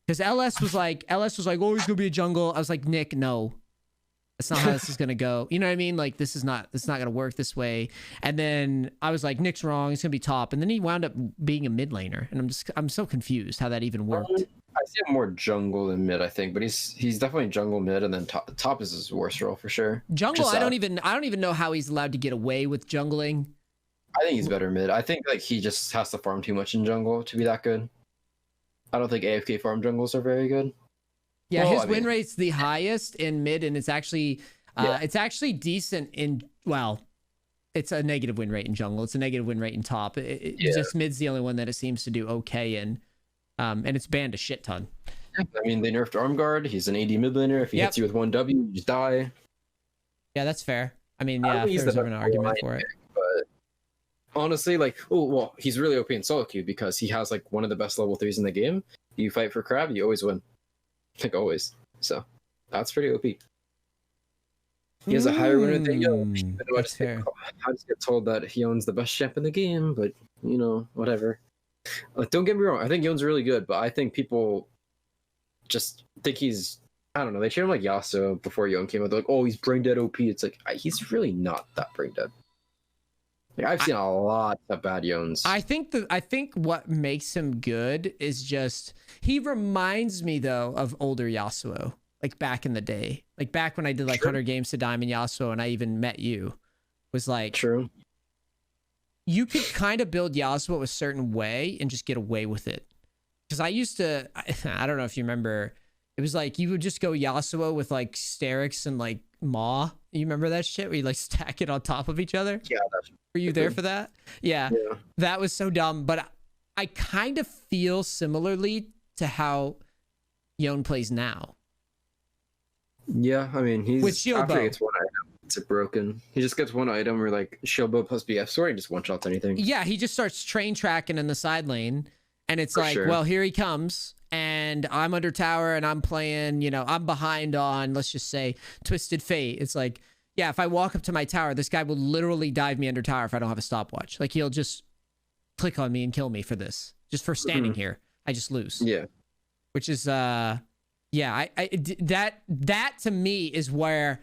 Because LS was like, oh, he's going to be a jungle. I was like, Nick, no. That's not how this is going to go. You know what I mean? Like, it's not going to work this way. And then I was like, Nick's wrong. He's going to be top. And then he wound up being a mid laner. And I'm so confused how that even worked. I see him more jungle than mid, I think. But he's definitely jungle mid. And then top is his worst role for sure. Jungle, I don't even know how he's allowed to get away with jungling. I think he's better mid. I think like he just has to farm too much in jungle to be that good. I don't think AFK farm jungles are very good. Yeah, his win rate's the highest in mid, and it's actually decent in, well, it's a negative win rate in jungle. It's a negative win rate in top. Just mid's the only one that it seems to do okay in, and it's banned a shit ton. I mean, they nerfed arm guard. He's an AD mid laner. If he hits you with 1W, you just die. Yeah, that's fair. I mean, yeah, there's an argument for it. But honestly, like, he's really OP in solo queue because he has like one of the best level 3s in the game. You fight for Crab, you always win. Like always. So that's pretty OP. He has a higher winner than Yon. I just get told that he owns the best champ in the game, but you know, whatever. Like, don't get me wrong, I think Yon's really good, but I think people just think he's, I don't know, they treat him like Yasuo before Yon came out. They're like, oh, he's brain dead OP. It's like, he's really not that brain dead. Like, I've seen a lot of bad Yons. I think what makes him good is just, he reminds me though of older Yasuo, like back in the day, like back when I did like 100 games to Diamond Yasuo and I even met you, was like, true. You could kind of build Yasuo a certain way and just get away with it. Because I used to, I don't know if you remember, it was like you would just go Yasuo with like Sterix and like Maw. You remember that shit where you like stack it on top of each other? Yeah. Were you there for that? Yeah. That was so dumb. But I kind of feel similarly to how Yon plays now. Yeah, I mean, he's with shield after bow. He gets one item, it's broken. He just gets one item where like shield bow plus BF sword, he just one shots anything. Yeah, he just starts train tracking in the side lane, and it's well, here he comes, and I'm under tower, and I'm playing, you know, I'm behind on, let's just say, Twisted Fate. It's like, yeah, if I walk up to my tower, this guy will literally dive me under tower if I don't have a stopwatch. Like, he'll just click on me and kill me for this, just for standing here. I just lose. Yeah, which is yeah, that to me is where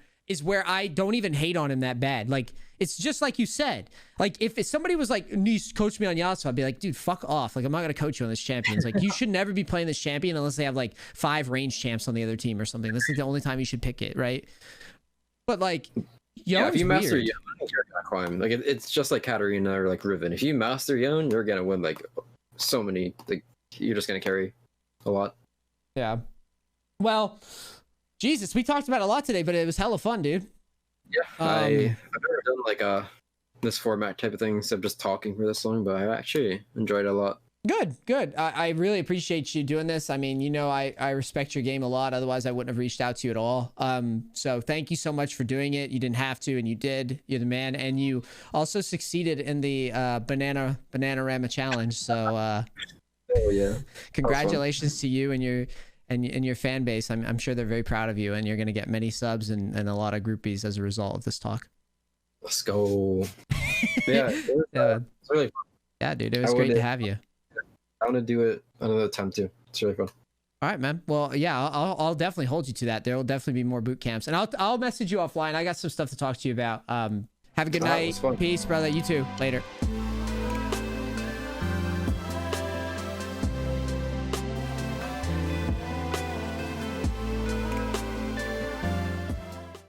I don't even hate on him that bad. Like, it's just like you said. Like, if somebody was like, NEACE, coach me on Yasuo, I'd be like, dude, fuck off. Like, I'm not gonna coach you on this champion. It's like, you should never be playing this champion unless they have like 5 range champs on the other team or something. This is the only time you should pick it, right? But like, if you master Yon, you're gonna climb. Like, it's just like Katarina or like Riven. If you master Yon, you're gonna win like so many. Like, you're just gonna carry a lot. Yeah. Well, Jesus, we talked about a lot today, but it was hella fun, dude. Yeah, I've never done like this format type of thing except just talking for this long, but I actually enjoyed it a lot. Good. I really appreciate you doing this. I mean, you know, I respect your game a lot. Otherwise, I wouldn't have reached out to you at all. So thank you so much for doing it. You didn't have to, and you did. You're the man, and you also succeeded in the Bananarama challenge. So, oh yeah, congratulations to you and your fan base. I'm sure they're very proud of you, and you're going to get many subs and a lot of groupies as a result of this talk. Let's go. Yeah, it was really fun. Yeah, dude, it was great to have you. I want to do it another time too. It's really fun. All right, man. Well, yeah, I'll definitely hold you to that. There will definitely be more boot camps, and I'll message you offline. I got some stuff to talk to you about. Have a good night. Peace, brother. You too. Later.